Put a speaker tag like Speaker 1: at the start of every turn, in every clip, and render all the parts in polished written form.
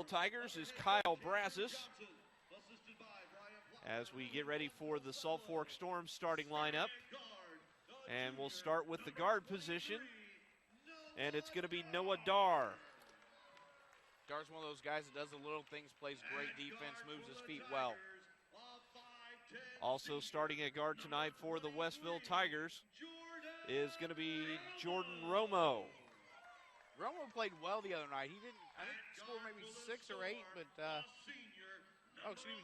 Speaker 1: Westville Tigers is Kyle Brazis. As we get ready for the Salt Fork Storm starting lineup. And we'll start with the guard position. And it's going to be Noah Dar.
Speaker 2: Dar's one of those guys that does the little things, plays great defense, moves his feet well.
Speaker 1: Also starting at guard tonight for the Westville Tigers is going to be Jordan Romo.
Speaker 2: Romo played well the other night. He didn't, I think, score maybe 6 or 8, but,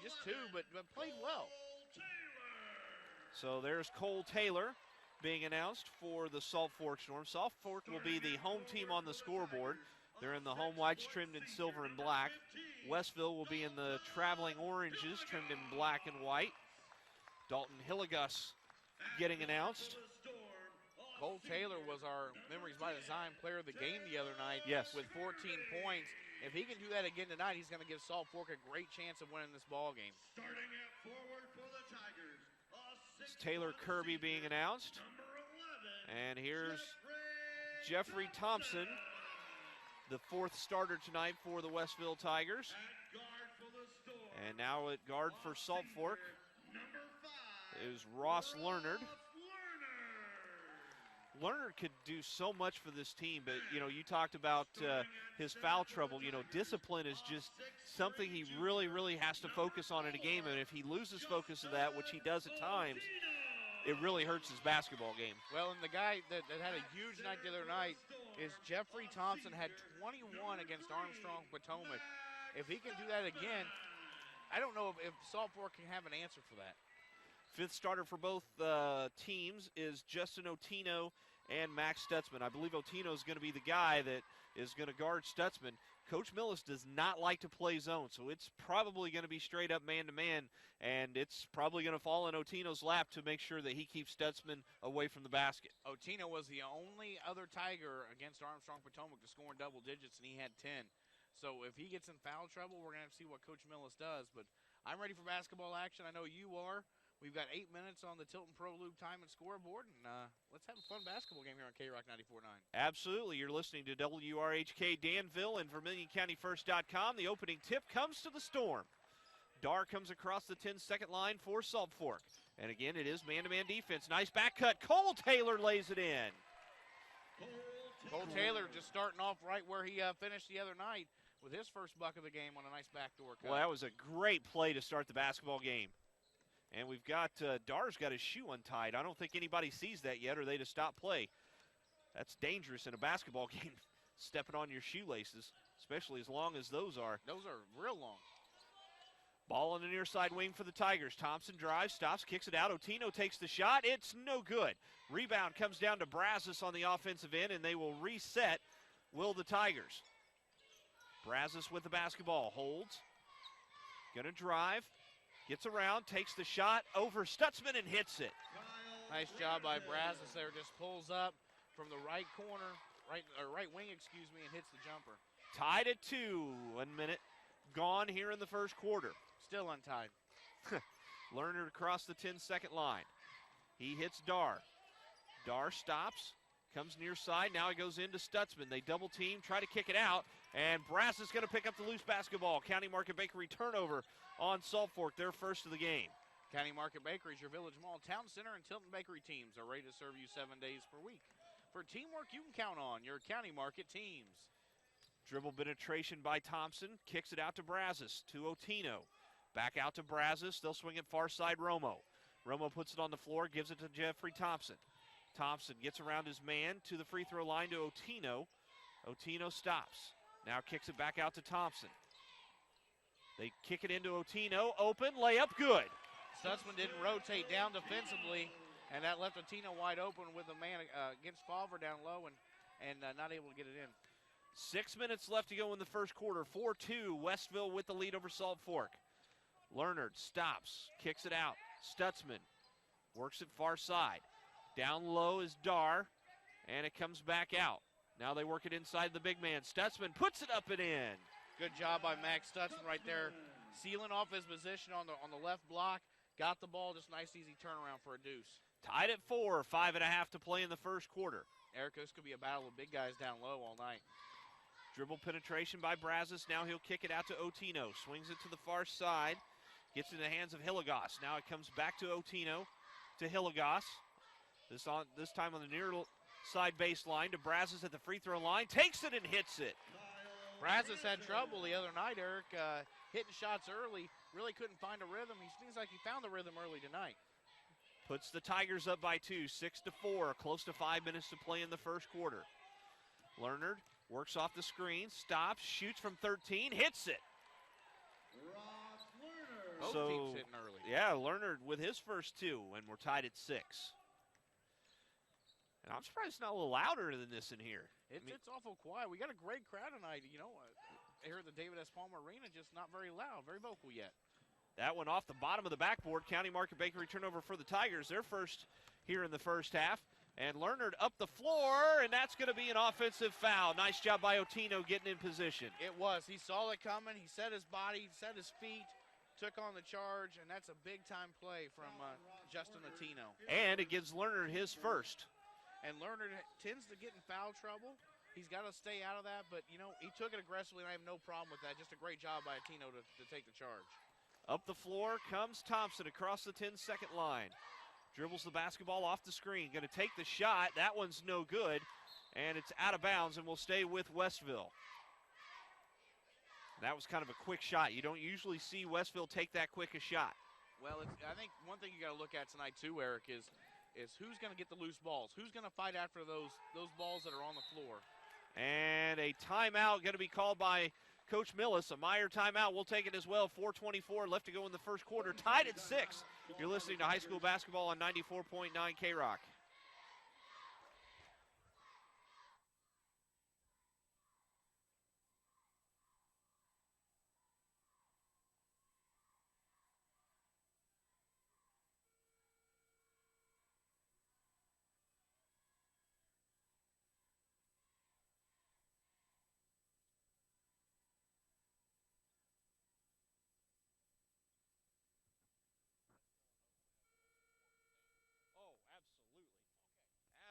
Speaker 2: just 2, but played well.
Speaker 1: So there's Cole Taylor being announced for the Salt Fork Storm. Salt Fork will be the home team on the scoreboard. They're in the home whites trimmed in silver and black. Westville will be in the traveling oranges trimmed in black and white. Dalton Hillegas getting announced.
Speaker 2: Cole Taylor was our Memories by Design player of the game the other night.
Speaker 1: Yes.
Speaker 2: With 14 points. If he can do that again tonight, he's going to give Salt Fork a great chance of winning this ball game.
Speaker 3: Starting at forward for the Tigers.
Speaker 1: It's Taylor Kirby being announced. And here's Jeffrey Thompson, the 4th starter tonight for the Westville Tigers. And now at guard for Salt Fork is Ross Lerner. Lerner could do so much for this team, but, you talked about his foul trouble. Discipline is just something he really, really has to focus on in a game, and if he loses focus of that, which he does at times, it really hurts his basketball game.
Speaker 2: Well, and the guy that had a huge night the other night is Jeffrey Thompson, had 21 against Armstrong Potomac. If he can do that again, I don't know if Salt Fork can have an answer for that.
Speaker 1: 5th starter for both teams is Justin Otino and Max Stutzman. I believe Otino is going to be the guy that is going to guard Stutzman. Coach Millis does not like to play zone, so it's probably going to be straight up man-to-man, and it's probably going to fall in Otino's lap to make sure that he keeps Stutzman away from the basket.
Speaker 2: Otino was the only other Tiger against Armstrong Potomac to score in double digits, and he had 10. So if he gets in foul trouble, we're going to have to see what Coach Millis does. But I'm ready for basketball action. I know you are. We've got 8 minutes on the Tilton Pro Loop time and scoreboard, and let's have a fun basketball game here on K-Rock 94.9.
Speaker 1: Absolutely. You're listening to WRHK Danville and VermilionCountyFirst.com. The opening tip comes to the Storm. Dar comes across the 10-second line for Salt Fork. And again, it is man-to-man defense. Nice back cut. Cole Taylor lays it in.
Speaker 2: Cole Taylor just starting off right where he finished the other night with his first buck of the game on a nice backdoor cut.
Speaker 1: Well, that was a great play to start the basketball game. And we've got, Dar's got his shoe untied. I don't think anybody sees that yet, or they'd have stopped play. That's dangerous in a basketball game, stepping on your shoelaces, especially as long as those are.
Speaker 2: Those are real long.
Speaker 1: Ball on the near side wing for the Tigers. Thompson drives, stops, kicks it out. Otino takes the shot. It's no good. Rebound comes down to Brazis on the offensive end, and they will reset, will the Tigers. Brazis with the basketball, holds. Gonna drive. Gets around, takes the shot over Stutzman and hits it.
Speaker 2: Nice job by Brazis there. Just pulls up from the right corner, right wing, and hits the jumper.
Speaker 1: Tied at 2. 1 minute gone here in the first quarter.
Speaker 2: Still untied.
Speaker 1: Lerner across the 10-second line. He hits Dar. Dar stops, comes near side. Now he goes into Stutzman. They double team, try to kick it out, and Brass is going to pick up the loose basketball. County Market Bakery turnover on Salt Fork, their first of the game.
Speaker 2: County Market Bakery is your Village Mall, Town Center, and Tilton Bakery teams are ready to serve you 7 days per week. For teamwork you can count on, your County Market teams.
Speaker 1: Dribble penetration by Thompson, kicks it out to Brazis, to Otino. Back out to Brazis, they'll swing it far side Romo. Romo puts it on the floor, gives it to Jeffrey Thompson. Thompson gets around his man to the free throw line to Otino. Otino stops. Now kicks it back out to Thompson. They kick it into Otino. Open, layup, good.
Speaker 2: Stutzman didn't rotate down defensively, and that left Otino wide open with a man against Falver down low and not able to get it in.
Speaker 1: 6 minutes left to go in the first quarter. 4-2, Westville with the lead over Salt Fork. Lerner stops, kicks it out. Stutzman works it far side. Down low is Dar, and it comes back out. Now they work it inside the big man. Stutzman puts it up and in.
Speaker 2: Good job by Max Stutzman right there, sealing off his position on the left block. Got the ball, just nice, easy turnaround for a deuce.
Speaker 1: Tied at 4, 5.5 to play in the first quarter.
Speaker 2: Eric, this could be a battle of big guys down low all night.
Speaker 1: Dribble penetration by Brazos. Now he'll kick it out to Otino. Swings it to the far side. Gets in the hands of Hilligoss. Now it comes back to Otino, to Hilligoss. This time on the near side baseline to Brazos at the free throw line. Takes it and hits it.
Speaker 2: Brazos had trouble the other night, Eric, hitting shots early. Really couldn't find a rhythm. He seems like he found the rhythm early tonight.
Speaker 1: Puts the Tigers up by 2, 6-4. Close to 5 minutes to play in the first quarter. Lerner works off the screen, stops, shoots from 13, hits it.
Speaker 2: Both teams hitting early.
Speaker 1: Yeah, Lerner with his first 2, and we're tied at 6. And I'm surprised it's not a little louder than this in here.
Speaker 2: It's awful quiet. We got a great crowd tonight. You know, here at the David S. Palmer Arena, just not very loud, very vocal yet.
Speaker 1: That one off the bottom of the backboard. County Market Bakery turnover for the Tigers. Their first here in the first half. And Lerner up the floor, and that's going to be an offensive foul. Nice job by Otino getting in position.
Speaker 2: It was. He saw it coming. He set his body, set his feet, took on the charge, and that's a big-time play from Justin Otino.
Speaker 1: And it gives Lerner his first.
Speaker 2: And Lerner tends to get in foul trouble. He's got to stay out of that, but, you know, he took it aggressively, and I have no problem with that. Just a great job by Otino to take the charge.
Speaker 1: Up the floor comes Thompson across the 10-second line. Dribbles the basketball off the screen. Going to take the shot. That one's no good, and it's out of bounds, and will stay with Westville. That was kind of a quick shot. You don't usually see Westville take that quick a shot.
Speaker 2: Well, I think one thing you got to look at tonight too, Eric, is who's going to get the loose balls? Who's going to fight after those balls that are on the floor?
Speaker 1: And a timeout going to be called by Coach Millis. A Meyer timeout. We'll take it as well. 4:24 left to go in the first quarter. Tied at 6. You're listening to high school basketball on 94.9 K-Rock.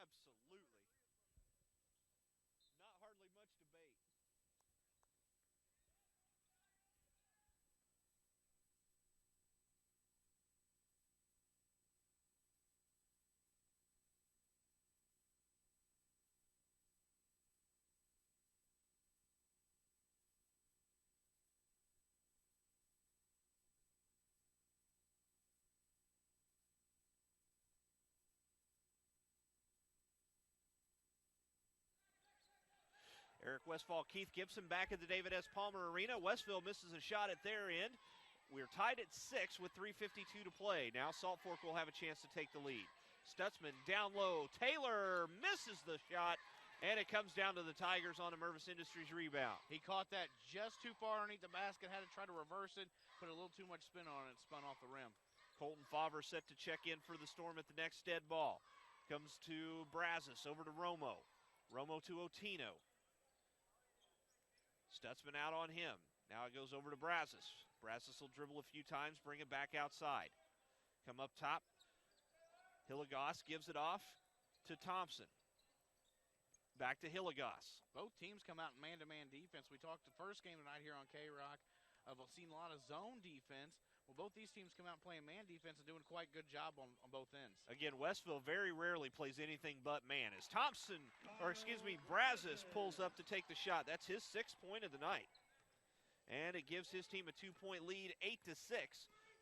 Speaker 1: Absolutely. Not hardly much debate. Eric Westfall, Keith Gibson back at the David S. Palmer Arena. Westville misses a shot at their end. We're tied at 6 with 3:52 to play. Now Salt Fork will have a chance to take the lead. Stutzman down low. Taylor misses the shot, and it comes down to the Tigers on a Mervis Industries rebound.
Speaker 2: He caught that just too far underneath the basket, had to try to reverse it, put a little too much spin on it, spun off the rim.
Speaker 1: Colton Favre set to check in for the Storm at the next dead ball. Comes to Brazos, over to Romo. Romo to Otino. Stutzman out on him. Now it goes over to Brazos. Brazos will dribble a few times, bring it back outside. Come up top. Hilligoss gives it off to Thompson. Back to Hilligoss.
Speaker 2: Both teams come out in man-to-man defense. We talked the first game tonight here on K-Rock. I've seen a lot of zone defense. Well, both these teams come out playing man defense and doing quite a good job on both ends.
Speaker 1: Again, Westville very rarely plays anything but man. As Brazos pulls up to take the shot. That's his 6th point of the night. And it gives his team a 2-point lead, 8-6.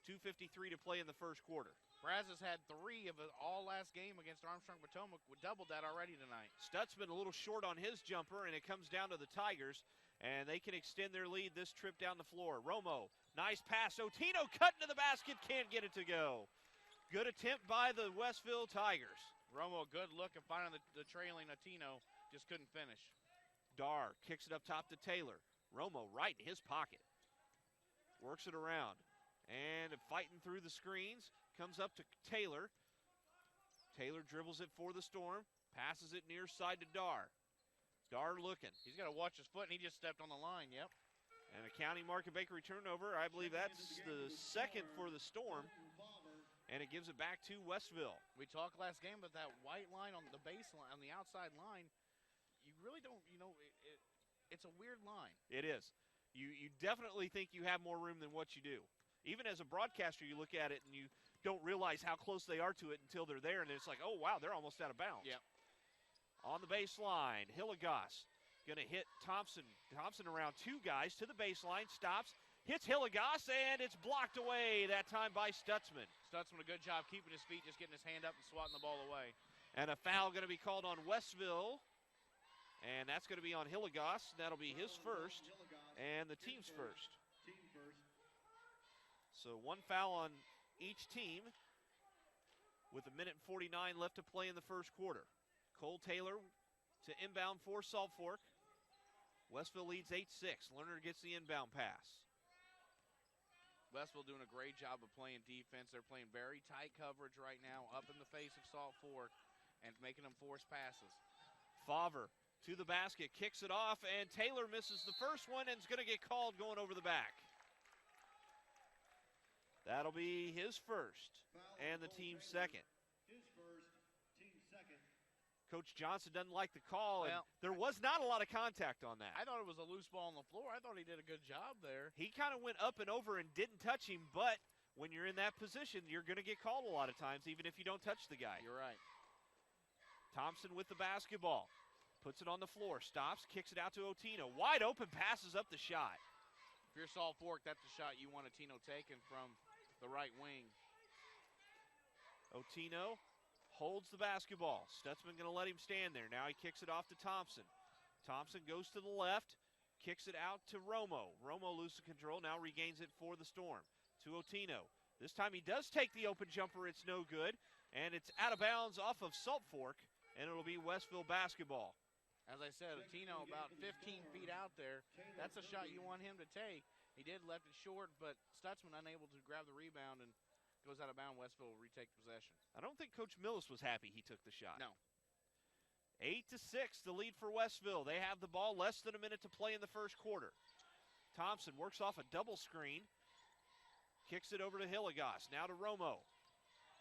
Speaker 1: 2:53 to play in the first quarter.
Speaker 2: Brazos had 3 of it all last game against Armstrong Potomac. We doubled that already tonight.
Speaker 1: Stutzman a little short on his jumper, and it comes down to the Tigers. And they can extend their lead this trip down the floor. Romo, nice pass. Otino cutting to the basket, can't get it to go. Good attempt by the Westville Tigers.
Speaker 2: Romo, good look at finding the trailing Otino, just couldn't finish.
Speaker 1: Dar kicks it up top to Taylor. Romo right in his pocket. Works it around. And fighting through the screens, comes up to Taylor. Taylor dribbles it for the Storm, passes it near side to Dar. Dar looking.
Speaker 2: He's got to watch his foot, and he just stepped on the line, yep.
Speaker 1: And a County Market Bakery turnover. I believe that's the 2nd for the Storm. And it gives it back to Westville.
Speaker 2: We talked last game about that white line on the baseline, on the outside line. You really don't, it's a weird line.
Speaker 1: It is. You definitely think you have more room than what you do. Even as a broadcaster, you look at it and you don't realize how close they are to it until they're there, and it's like, oh, wow, they're almost out of bounds.
Speaker 2: Yep.
Speaker 1: On the baseline, Hilligoss going to hit Thompson. Thompson around two guys to the baseline, stops, hits Hilligoss, and it's blocked away that time by Stutzman.
Speaker 2: Stutzman, a good job keeping his feet, just getting his hand up and swatting the ball away.
Speaker 1: And a foul going to be called on Westville, and that's going to be on Hilligoss. That'll be his first and the team's first. So one foul on each team with 1:49 left to play in the first quarter. Cole Taylor to inbound for Salt Fork. Westville leads 8-6. Lerner gets the inbound pass.
Speaker 2: Westville doing a great job of playing defense. They're playing very tight coverage right now, up in the face of Salt Fork, and making them force passes.
Speaker 1: Favre to the basket, kicks it off, and Taylor misses the first one and is going to get called going over the back. That'll be his first and the team's second.
Speaker 3: His first, team second.
Speaker 1: Coach Johnson doesn't like the call, and
Speaker 2: Well,
Speaker 1: there was not a lot of contact on that.
Speaker 2: I thought it was a loose ball on the floor. I thought he did a good job there.
Speaker 1: He kind of went up and over and didn't touch him, but when you're in that position, you're going to get called a lot of times, even if you don't touch the guy.
Speaker 2: You're right.
Speaker 1: Thompson with the basketball. Puts it on the floor, stops, kicks it out to Otino. Wide open, passes up the shot.
Speaker 2: If you're Salt Fork, that's the shot you want Otino taking from the right wing.
Speaker 1: Otino holds the basketball. Stutzman going to let him stand there. Now he kicks it off to Thompson. Thompson goes to the left, kicks it out to Romo. Romo loses control, now regains it for the Storm. To Otino. This time he does take the open jumper. It's no good, and it's out of bounds off of Salt Fork, and it'll be Westville basketball.
Speaker 2: As I said, Otino about 15 feet out there. That's a shot you want him to take. He did left it short, but Stutzman unable to grab the rebound and goes out of bounds. Westville will retake possession.
Speaker 1: I don't think Coach Millis was happy he took the shot.
Speaker 2: No.
Speaker 1: 8-6, the lead for Westville. They have the ball, less than a minute to play in the first quarter. Thompson works off a double screen, kicks it over to Hilligoss, now to Romo.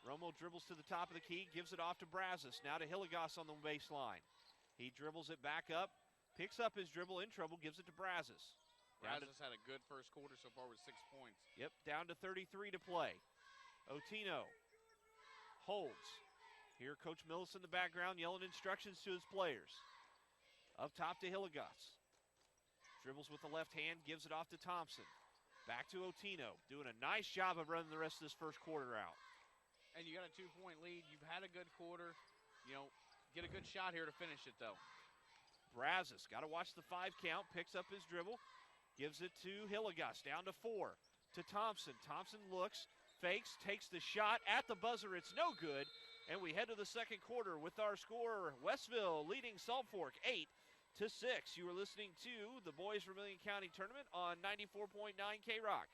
Speaker 1: Romo dribbles to the top of the key, gives it off to Brazos, now to Hilligoss on the baseline. He dribbles it back up, picks up his dribble, in trouble, gives it to Brazos.
Speaker 2: Brazos had a good first quarter so far with 6 points.
Speaker 1: Yep, down to 33 to play. Otino holds. Here, Coach Millis in the background yelling instructions to his players. Up top to Hilligoss. Dribbles with the left hand, gives it off to Thompson. Back to Otino, doing a nice job of running the rest of this first quarter out.
Speaker 2: And you got a 2-point lead. You've had a good quarter. You know, get a good shot here to finish it, though.
Speaker 1: Brazos, got to watch the 5 count, picks up his dribble, gives it to Hilligoss, down to 4. To Thompson. Thompson looks, fakes, takes the shot at the buzzer. It's no good. And we head to the second quarter with our score, Westville leading Salt Fork 8-6. You are listening to the Boys Vermilion County Tournament on 94.9 K-Rock.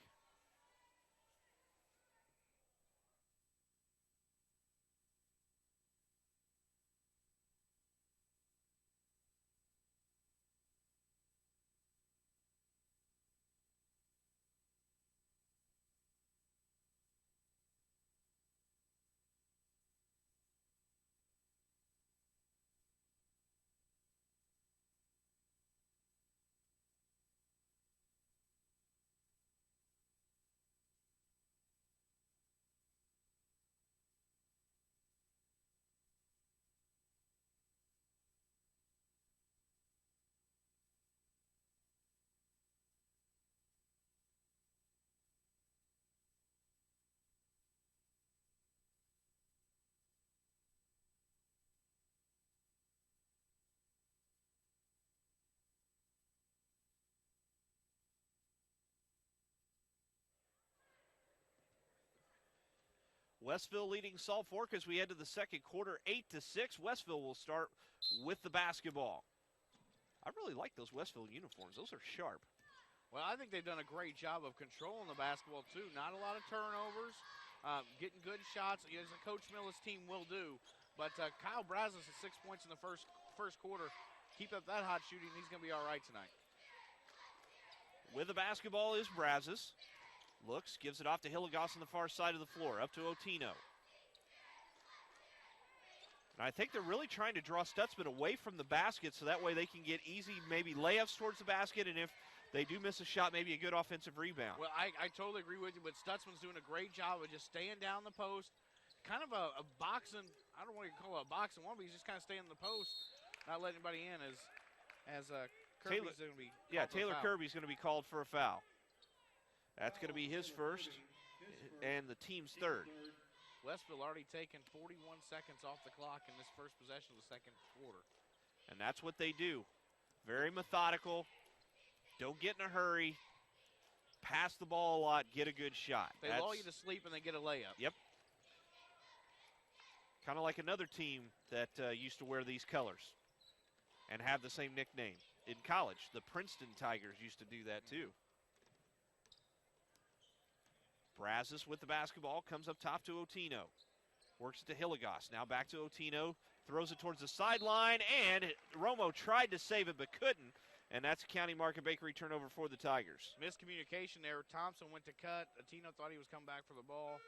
Speaker 1: Westville leading Salt Fork as we head to the second quarter, 8-6. Westville will start with the basketball. I really like those Westville uniforms. Those are sharp.
Speaker 2: Well, I think they've done a great job of controlling the basketball, too. Not a lot of turnovers, getting good shots, as a Coach Millis team will do. But Kyle Brazos has 6 points in the first quarter. Keep up that hot shooting. He's going to be all right tonight.
Speaker 1: With the basketball is Brazos. Looks, gives it off to Hilligoss on the far side of the floor, up to Otino. And I think they're really trying to draw Stutzman away from the basket so that way they can get easy maybe layups towards the basket, and if they do miss a shot, maybe a good offensive rebound.
Speaker 2: Well, I totally agree with you, but Stutzman's doing a great job of just staying down the post. Kind of a boxing, I don't want to call it a boxing one, but he's just kind of staying in the post, not letting anybody in as Kirby's going to be
Speaker 1: Taylor Kirby's going to be called for a foul. That's going to be his first and the team's third.
Speaker 2: Westville already taken 41 seconds off the clock in this first possession of the second quarter.
Speaker 1: And that's what they do. Very methodical. Don't get in a hurry. Pass the ball a lot. Get a good shot.
Speaker 2: They lull you to sleep and they get a layup.
Speaker 1: Yep. Kind of like another team that used to wear these colors and have the same nickname. In college, the Princeton Tigers used to do that too. Brazos with the basketball, comes up top to Otino. Works it to Hilligoss, now back to Otino. Throws it towards the sideline, and Romo tried to save it but couldn't. And that's a County Market Bakery turnover for the Tigers.
Speaker 2: Miscommunication there. Thompson went to cut. Otino thought he was coming back for the ball.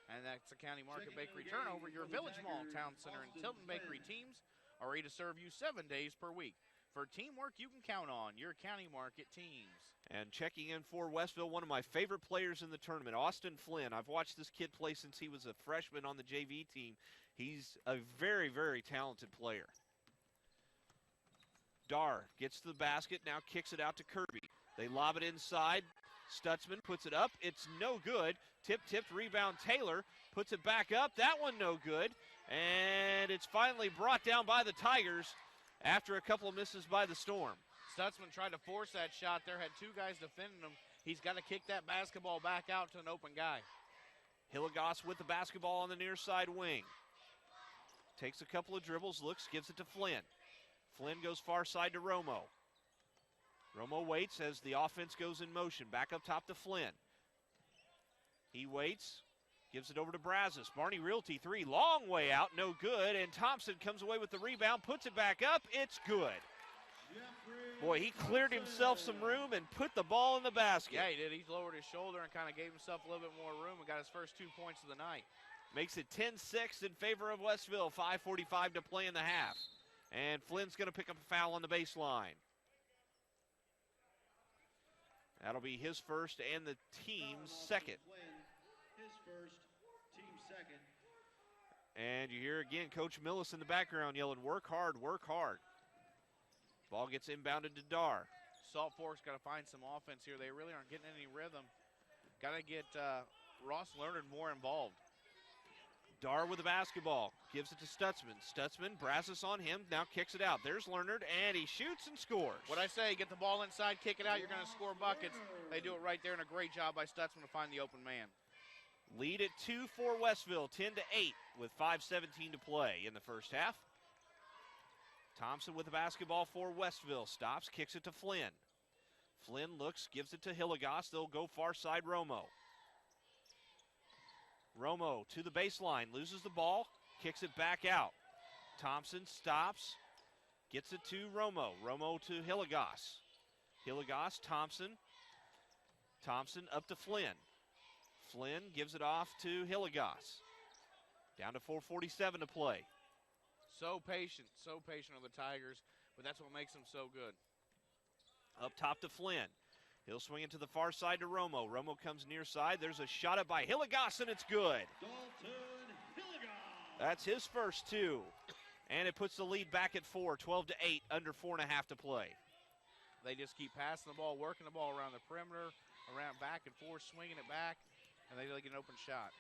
Speaker 2: And that's a County Market Bakery turnover. Your Village Mall, Town Center, and Tilton Bakery teams are ready to serve you 7 days per week. For teamwork you can count on, your County Market teams.
Speaker 1: And checking in for Westville, one of my favorite players in the tournament, Austin Flynn. I've watched this kid play since he was a freshman on the JV team. He's a very, very talented player. Dar gets to the basket, now kicks it out to Kirby. They lob it inside. Stutzman puts it up. It's no good. Tipped, rebound Taylor. Puts it back up. That one no good. And it's finally brought down by the Tigers after a couple of misses by the Storm.
Speaker 2: Stutzman tried to force that shot there, had two guys defending him. He's got to kick that basketball back out to an open guy.
Speaker 1: Hilligoss with the basketball on the near side wing. Takes a couple of dribbles, looks, gives it to Flynn. Flynn goes far side to Romo. Romo waits as the offense goes in motion. Back up top to Flynn. He waits, gives it over to Brazos. Barney Realty three, long way out, no good. And Thompson comes away with the rebound, puts it back up, it's good. Boy, he cleared himself some room and put the ball in the basket.
Speaker 2: Yeah, he did. He lowered his shoulder and kind of gave himself a little bit more room and got his first 2 points of the night.
Speaker 1: Makes it 10-6 in favor of Westville, 5:45 to play in the half. And Flynn's going to pick up a foul on the baseline. That'll be his first and the team's second.
Speaker 3: His first, team second.
Speaker 1: And you hear again Coach Millis in the background yelling, work hard, work hard. Ball gets inbounded to Dar.
Speaker 2: Salt Fork's got to find some offense here. They really aren't getting any rhythm. Got to get Ross Leonard more involved.
Speaker 1: Dar with the basketball, gives it to Stutzman. Stutzman, Brazos on him, now kicks it out. There's Leonard, and he shoots and scores.
Speaker 2: What I say, get the ball inside, kick it out, you're going to score buckets. They do it right there, and a great job by Stutzman to find the open man.
Speaker 1: Lead at 2 for Westville, 10-8 with 5:17 to play in the first half. Thompson with the basketball for Westville. Stops, kicks it to Flynn. Flynn looks, gives it to Hilligoss. They'll go far side Romo. Romo to the baseline, loses the ball, kicks it back out. Thompson stops, gets it to Romo. Romo to Hilligoss. Hilligoss, Thompson. Thompson up to Flynn. Flynn gives it off to Hilligoss. Down to 4:47 to play.
Speaker 2: So patient are the Tigers, but that's what makes them so good.
Speaker 1: Up top to Flynn. He'll swing it to the far side to Romo. Romo comes near side. There's a shot up by Hilligoss, and it's good.
Speaker 3: Dalton Hilligoss.
Speaker 1: That's his first two. And it puts the lead back at 4, 12-8, under 4.5 to play.
Speaker 2: They just keep passing the ball, working the ball around the perimeter, around back and forth, swinging it back, and they get an open shot.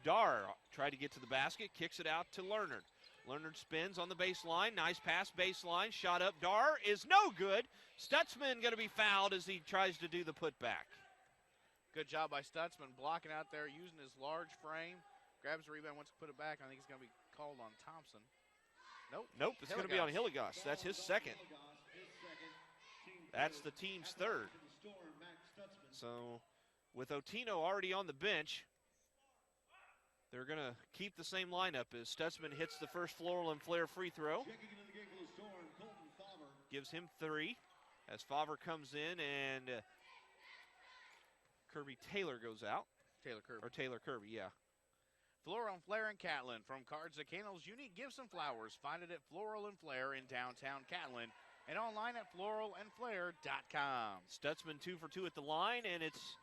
Speaker 1: Dar tried to get to the basket, kicks it out to Leonard. Leonard spins on the baseline. Nice pass baseline. Shot up. Dar is no good. Stutzman going to be fouled as he tries to do the putback.
Speaker 2: Good job by Stutzman blocking out there, using his large frame. Grabs the rebound, wants to put it back. I think it's going to be called on Thompson.
Speaker 1: Nope, it's going to be on Hilligoss. That's his second. That's the team's third. So with Otino already on the bench, they're going to keep the same lineup as Stutzman hits the first floral and flare free throw. Gives him 3 as Favre comes in and Kirby Taylor goes out.
Speaker 2: Taylor Kirby.
Speaker 1: Or Taylor Kirby, yeah.
Speaker 2: Floral and Flair in Catlin. From Cards to Candles, unique gifts and flowers. Find it at Floral and Flair in downtown Catlin and online at floralandflair.com.
Speaker 1: Stutzman 2 for 2 at the line, and it's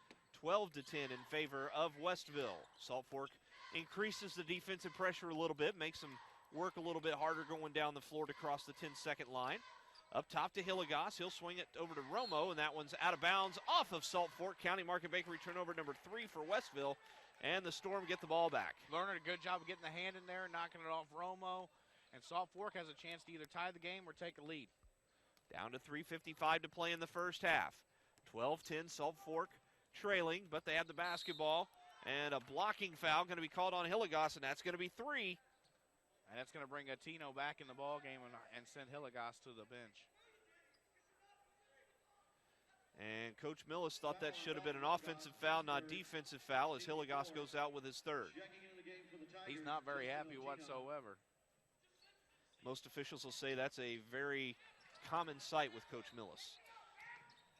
Speaker 1: 12-10 in favor of Westville. Salt Fork increases the defensive pressure a little bit, makes them work a little bit harder going down the floor to cross the 10-second line. Up top to Hillegas. He'll swing it over to Romo, and that one's out of bounds off of Salt Fork. County Market Bakery turnover number 3 for Westville, and the Storm get the ball back.
Speaker 2: Lerner did a good job of getting the hand in there, knocking it off Romo, and Salt Fork has a chance to either tie the game or take a lead.
Speaker 1: Down to 3:55 to play in the first half. 12-10 Salt Fork trailing, but they have the basketball, and a blocking foul going to be called on Hillegas, and that's going to be 3.
Speaker 2: And that's going to bring Tino back in the ball game and send Hillegas to the bench.
Speaker 1: And Coach Millis thought that should have been an offensive foul, not defensive foul, as Hillegas goes out with his third.
Speaker 2: He's not very happy whatsoever.
Speaker 1: Most officials will say that's a very common sight with Coach Millis.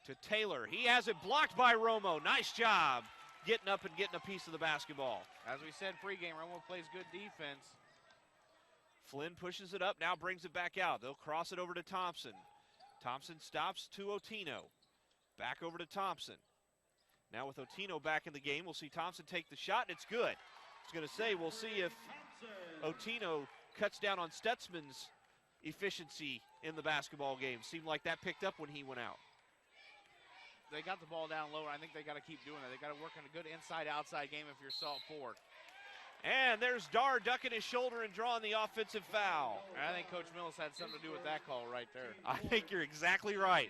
Speaker 1: To Taylor. He has it blocked by Romo. Nice job getting up and getting a piece of the basketball.
Speaker 2: As we said pregame, Romo plays good defense.
Speaker 1: Flynn pushes it up, now brings it back out. They'll cross it over to Thompson. Thompson stops to Otino. Back over to Thompson. Now with Otino back in the game, we'll see Thompson take the shot, and it's good. I was going to say, we'll see if Otino cuts down on Stutzman's efficiency in the basketball game. Seemed like that picked up when he went out.
Speaker 2: They got the ball down low, and I think they got to keep doing that. They got to work on a good inside-outside game if you're Salt Fork.
Speaker 1: And there's Dar ducking his shoulder and drawing the offensive foul.
Speaker 2: And I think Coach Millis had something to do with that call right there.
Speaker 1: I think you're exactly right.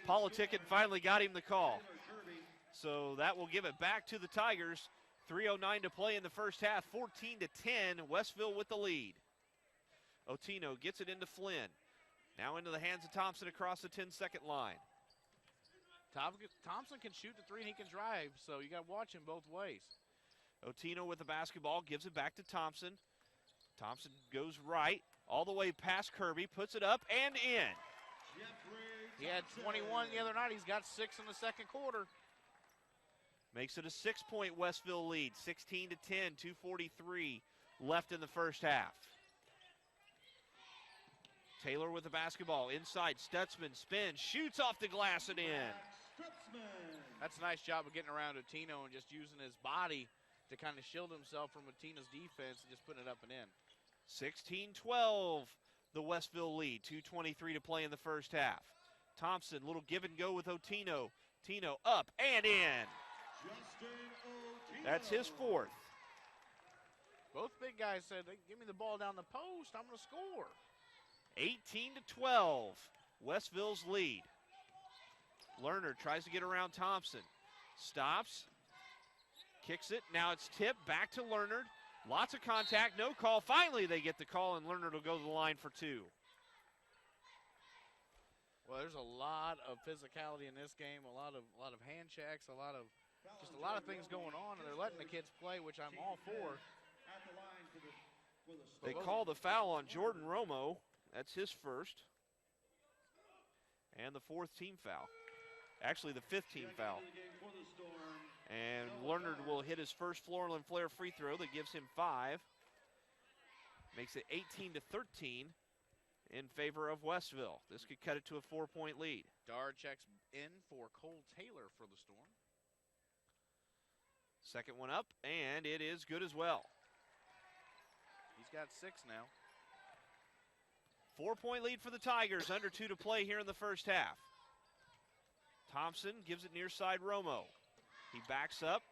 Speaker 1: Politicking finally got him the call. So that will give it back to the Tigers. 3:09 to play in the first half, 14-10, Westville with the lead. Otino gets it into Flynn. Now into the hands of Thompson across the 10-second line.
Speaker 2: Thompson can shoot the three and he can drive, so you got to watch him both ways.
Speaker 1: Otino with the basketball, gives it back to Thompson. Thompson goes right, all the way past Kirby, puts it up and in.
Speaker 2: He had 21 the other night. He's got 6 in the second quarter.
Speaker 1: Makes it a 6-point Westville lead, 16-10, 2:43 left in the first half. Taylor with the basketball, inside, Stutzman spins, shoots off the glass and in.
Speaker 2: That's a nice job of getting around Otino and just using his body to kind of shield himself from Otino's defense and just putting it up and in.
Speaker 1: 16-12, the Westville lead, 2:23 to play in the first half. Thompson, little give and go with Otino. Tino up and in. That's his 4th.
Speaker 2: Both big guys said, give me the ball down the post, I'm going to score.
Speaker 1: 18-12, Westville's lead. Lerner tries to get around Thompson. Stops, kicks it, now it's tipped, back to Lerner. Lots of contact, no call. Finally they get the call, and Lerner will go to the line for 2.
Speaker 2: Well, there's a lot of physicality in this game, a lot of hand checks, a lot of things going on, and they're letting the kids play, which I'm all for.
Speaker 1: They call the foul on Jordan Romo. That's his first. And the 4th team foul. Actually, the 5th team foul. And Lerner will hit his first Floral and Flair free throw that gives him 5. Makes it 18-13 in favor of Westville. This could cut it to a 4-point lead.
Speaker 2: Dar checks in for Cole Taylor for the Storm.
Speaker 1: Second one up, and it is good as well.
Speaker 2: He's got 6 now.
Speaker 1: 4-point lead for the Tigers, under 2 to play here in the first half. Thompson gives it near side Romo. He backs up,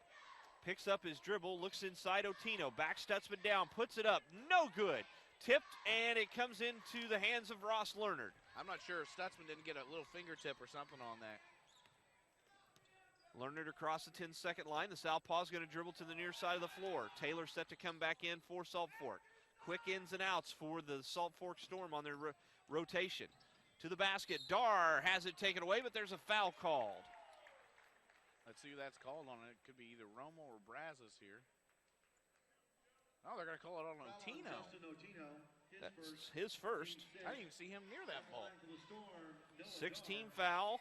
Speaker 1: picks up his dribble, looks inside Otino, backs Stutzman down, puts it up, no good. Tipped, and it comes into the hands of Ross Lerner.
Speaker 2: I'm not sure if Stutzman didn't get a little fingertip or something on that.
Speaker 1: Lerner across the 10-second line. The southpaw is going to dribble to the near side of the floor. Taylor set to come back in for Salt Fork. Quick ins and outs for the Salt Fork Storm on their rotation. To the basket, Dar has it taken away, but there's a foul called.
Speaker 2: Let's see who that's called on. It could be either Romo or Brazos here. Oh, they're going to call it on Otino.
Speaker 1: That's his first.
Speaker 2: I didn't even see him near that ball.
Speaker 1: 16 foul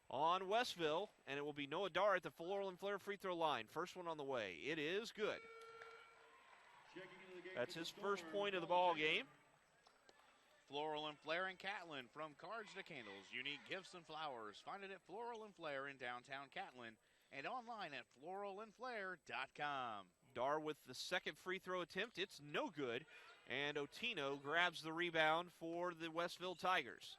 Speaker 1: on Westville, and it will be Noah Dar at the Floral and Flair free throw line. First one on the way. It is good. That's his first point of the ball game.
Speaker 2: Floral and Flair in Catlin, from cards to candles, unique gifts and flowers. Find it at Floral and Flair in downtown Catlin and online at floralandflair.com.
Speaker 1: Dar with the second free throw attempt. It's no good. And Otino grabs the rebound for the Westville Tigers.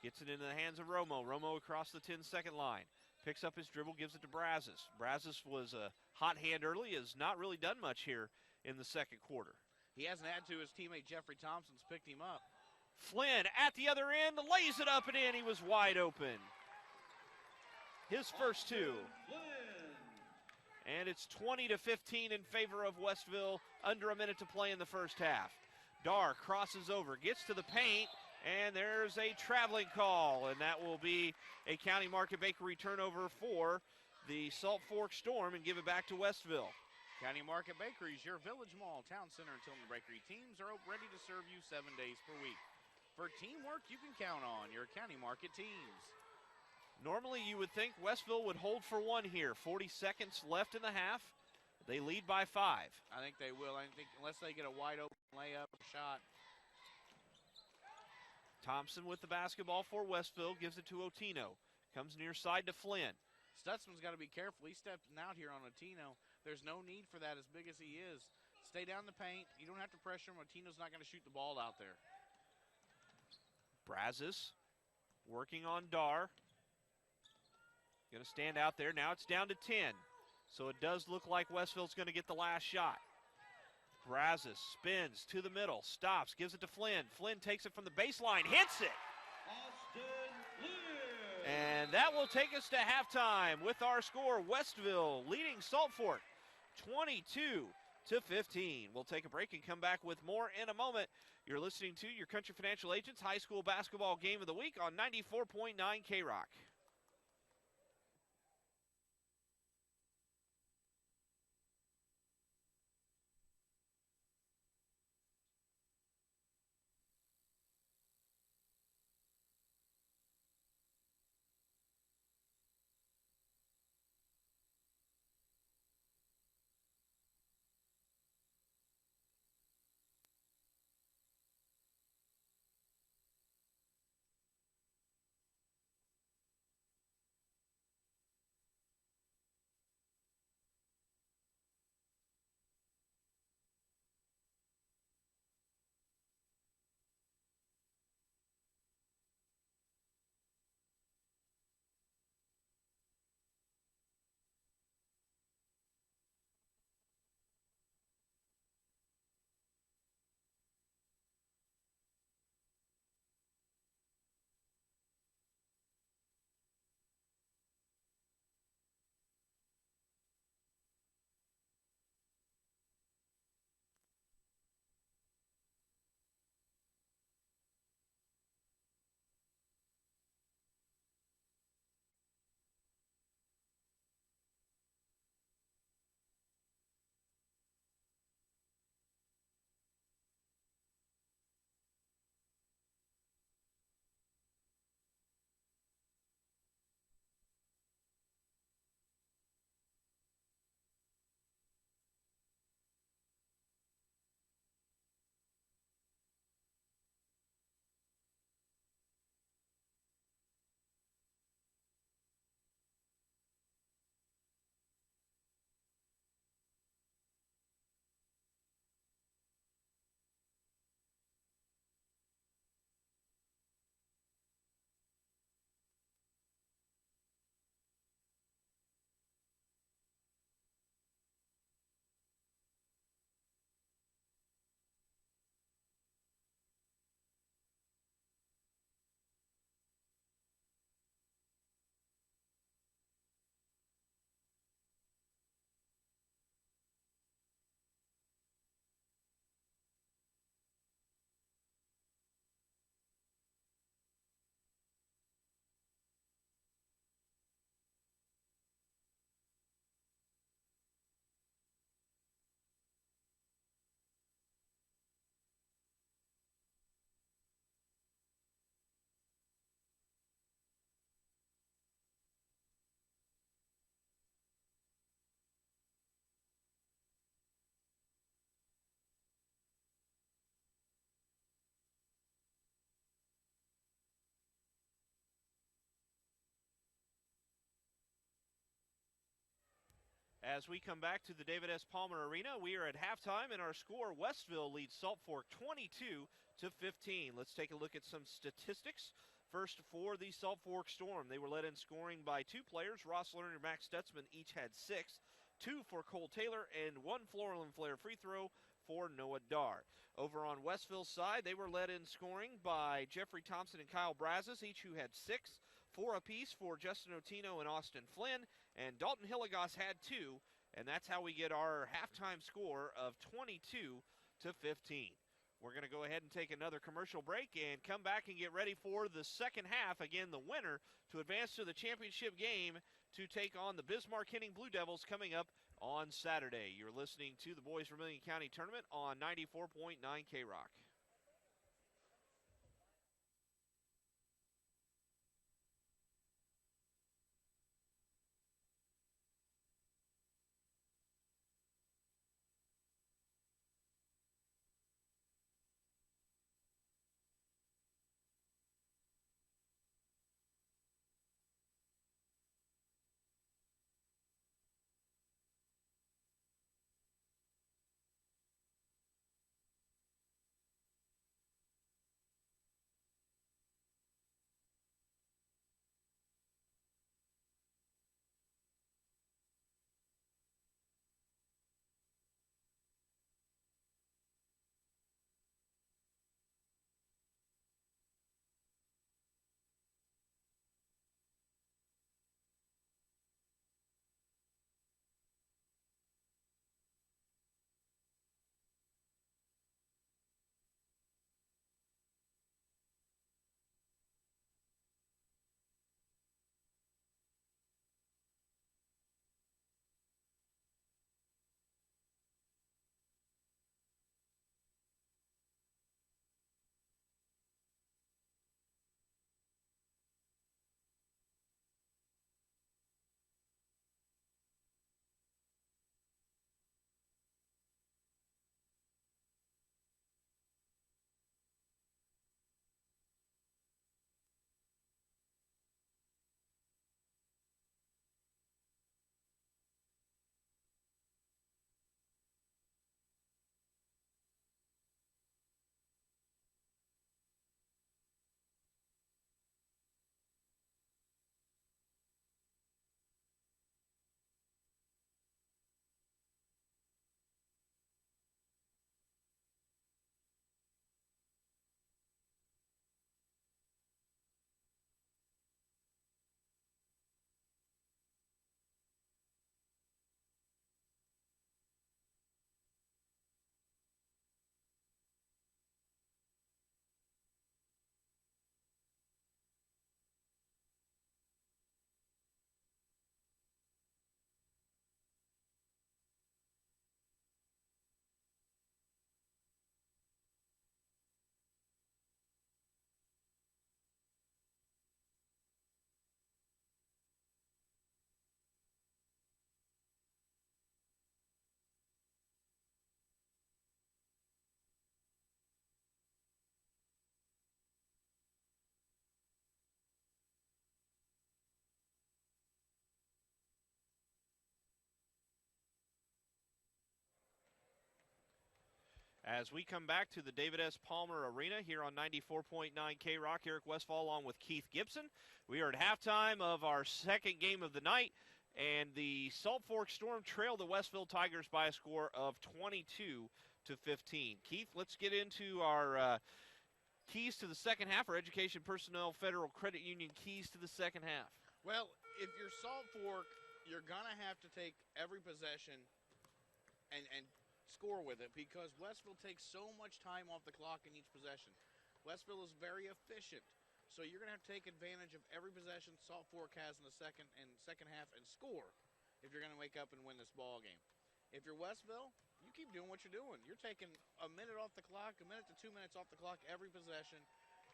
Speaker 1: Gets it into the hands of Romo. Romo across the 10-second line. Picks up his dribble, gives it to Brazos. Brazos was a hot hand early, has not really done much here in the second quarter.
Speaker 2: He hasn't had to. His teammate Jeffrey Thompson's picked him up.
Speaker 1: Flynn at the other end, lays it up and in. He was wide open. His first two. And it's 20-15 in favor of Westville. Under a minute to play in the first half. Dar crosses over, gets to the paint, and there's a traveling call, and that will be a County Market Bakery turnover for the Salt Fork Storm and give it back to Westville.
Speaker 2: County Market Bakeries, your Village Mall, Town Center, and Tillman Bakery teams are ready to serve you 7 days per week. For teamwork you can count on, your County Market teams.
Speaker 1: Normally you would think Westville would hold for one here. 40 seconds left in the half. They lead by 5.
Speaker 2: I think they will. I think unless they get a wide open layup shot.
Speaker 1: Thompson with the basketball for Westville, gives it to Otino. Comes near side to Flynn.
Speaker 2: Stutzman's got to be careful. He's stepping out here on Otino. There's no need for that as big as he is. Stay down the paint. You don't have to pressure him. Otino's not going to shoot the ball out there.
Speaker 1: Brazos working on Dar. Going to stand out there. Now it's down to 10. So it does look like Westville's going to get the last shot. Brazos spins to the middle, stops, gives it to Flynn. Flynn takes it from the baseline, hits it.
Speaker 3: Austin Flynn.
Speaker 1: And that will take us to halftime with our score, Westville leading Salt Fork 22-15. We'll take a break and come back with more in a moment. You're listening to your Country Financial Agents High School Basketball Game of the Week on 94.9 K-Rock. As we come back to the David S. Palmer Arena, we are at halftime, and our score, Westville leads Salt Fork 22-15. Let's take a look at some statistics. First, for the Salt Fork Storm, they were led in scoring by 2 players. Ross Lerner and Max Stutzman each had 6. 2 for Cole Taylor, and 1 Floral and Flair free throw for Noah Dar. Over on Westville's side, they were led in scoring by Jeffrey Thompson and Kyle Brazos, each who had 6. 4 apiece for Justin Otino and Austin Flynn, and Dalton Hilligoss had 2, and that's how we get our halftime score of 22-15. We're going to go ahead and take another commercial break and come back and get ready for the second half. Again, the winner to advance to the championship game to take on the Bismarck-Henning Blue Devils coming up on Saturday. You're listening to the Boys Vermilion County Tournament on 94.9 K-Rock. As we come back to the David S. Palmer Arena here on 94.9 K-Rock, Eric Westfall along with Keith Gibson. We are at halftime of our second game of the night, and the Salt Fork Storm trail the Westville Tigers by a score of 22-15. Keith, let's get into our keys to the second half, or Education Personnel Federal Credit Union keys to the second half.
Speaker 2: Well, if you're Salt Fork, you're going to have to take every possession and score with it, because Westville takes so much time off the clock in each possession. Westville is very efficient, so you're going to have to take advantage of every possession Salt Fork has in the second half and score if you're going to wake up and win this ball game. If you're Westville, you keep doing what you're doing. You're taking a minute off the clock, a minute to 2 minutes off the clock every possession.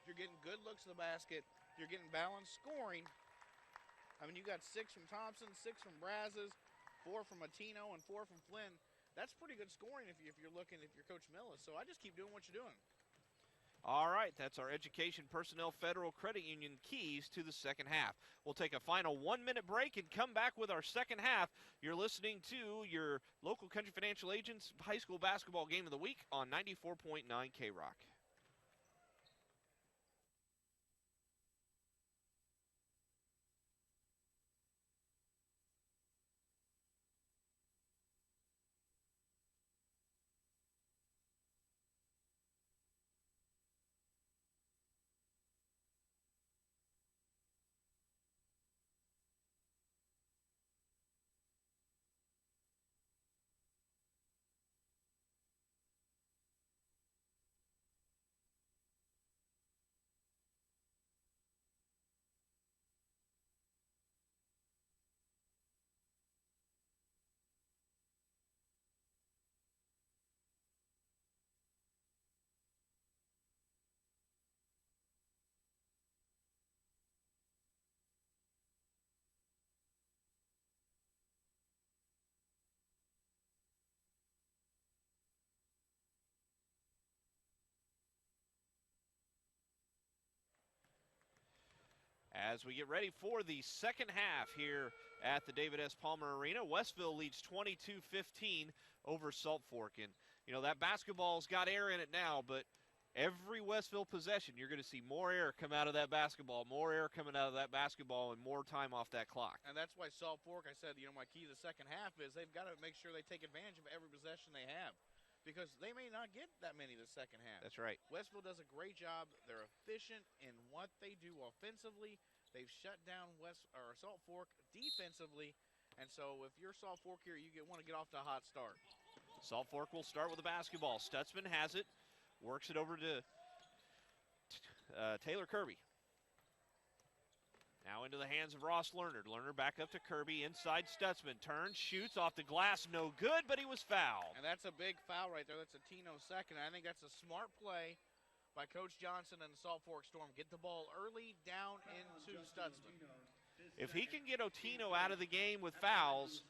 Speaker 2: You're getting good looks at the basket. You're getting balanced scoring. I mean, you got 6 from Thompson, 6 from Brazos, 4 from Atino, and 4 from Flynn. That's pretty good scoring if you're Coach Millis. So I just keep doing what you're doing.
Speaker 1: All right, that's our Education Personnel Federal Credit Union keys to the second half. We'll take a final 1-minute break and come back with our second half. You're listening to your local Country Financial Agents high school basketball game of the week on 94.9 K-Rock. As we get ready for the second half here at the David S. Palmer Arena, Westville leads 22-15 over Salt Fork. And, you know, that basketball's got air in it now, but every Westville possession, you're going to see more air come out of that basketball, and more time off that clock.
Speaker 2: And that's why Salt Fork, I said, you know, my key to the second half is they've got to make sure they take advantage of every possession they have, because they may not get that many the second half.
Speaker 1: That's right.
Speaker 2: Westville does a great job. They're efficient in what they do offensively. They've shut down Salt Fork defensively. And so if you're Salt Fork here, you want to get off to a hot start.
Speaker 1: Salt Fork will start with the basketball. Stutzman has it, works it over to Taylor Kirby. Now into the hands of Ross Lerner. Lerner back up to Kirby, inside Stutzman. Turns, shoots off the glass, no good, but he was fouled.
Speaker 2: And that's a big foul right there. That's a Tino second. I think that's a smart play by Coach Johnson and the Salt Fork Storm. Get the ball early down into Stutzman.
Speaker 1: If he can get Otino out of the game with fouls,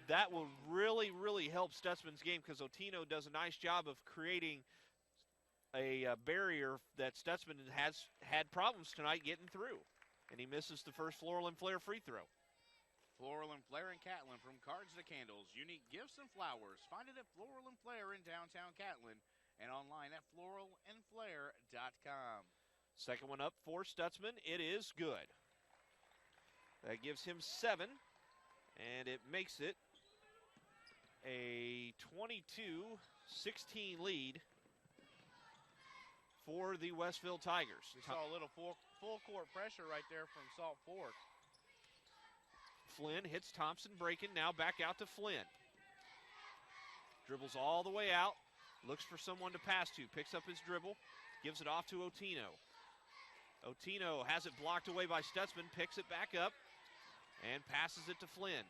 Speaker 1: that will really, really help Stutzman's game, because Otino does a nice job of creating a barrier that Stutzman has had problems tonight getting through. And he misses the first Floral and Flair free throw.
Speaker 2: Floral and Flair in Catlin, from cards to candles, unique gifts and flowers. Find it at Floral and Flair in downtown Catlin and online at floralandflair.com.
Speaker 1: Second one up for Stutzman. It is good. That gives him 7, and it makes it a 22-16 lead for the Westville Tigers.
Speaker 2: We saw a little full court pressure right there from Salt Fork.
Speaker 1: Flynn hits Thompson breaking, now back out to Flynn. Dribbles all the way out, looks for someone to pass to, picks up his dribble, gives it off to Otino. Otino has it blocked away by Stutzman, picks it back up, and passes it to Flynn.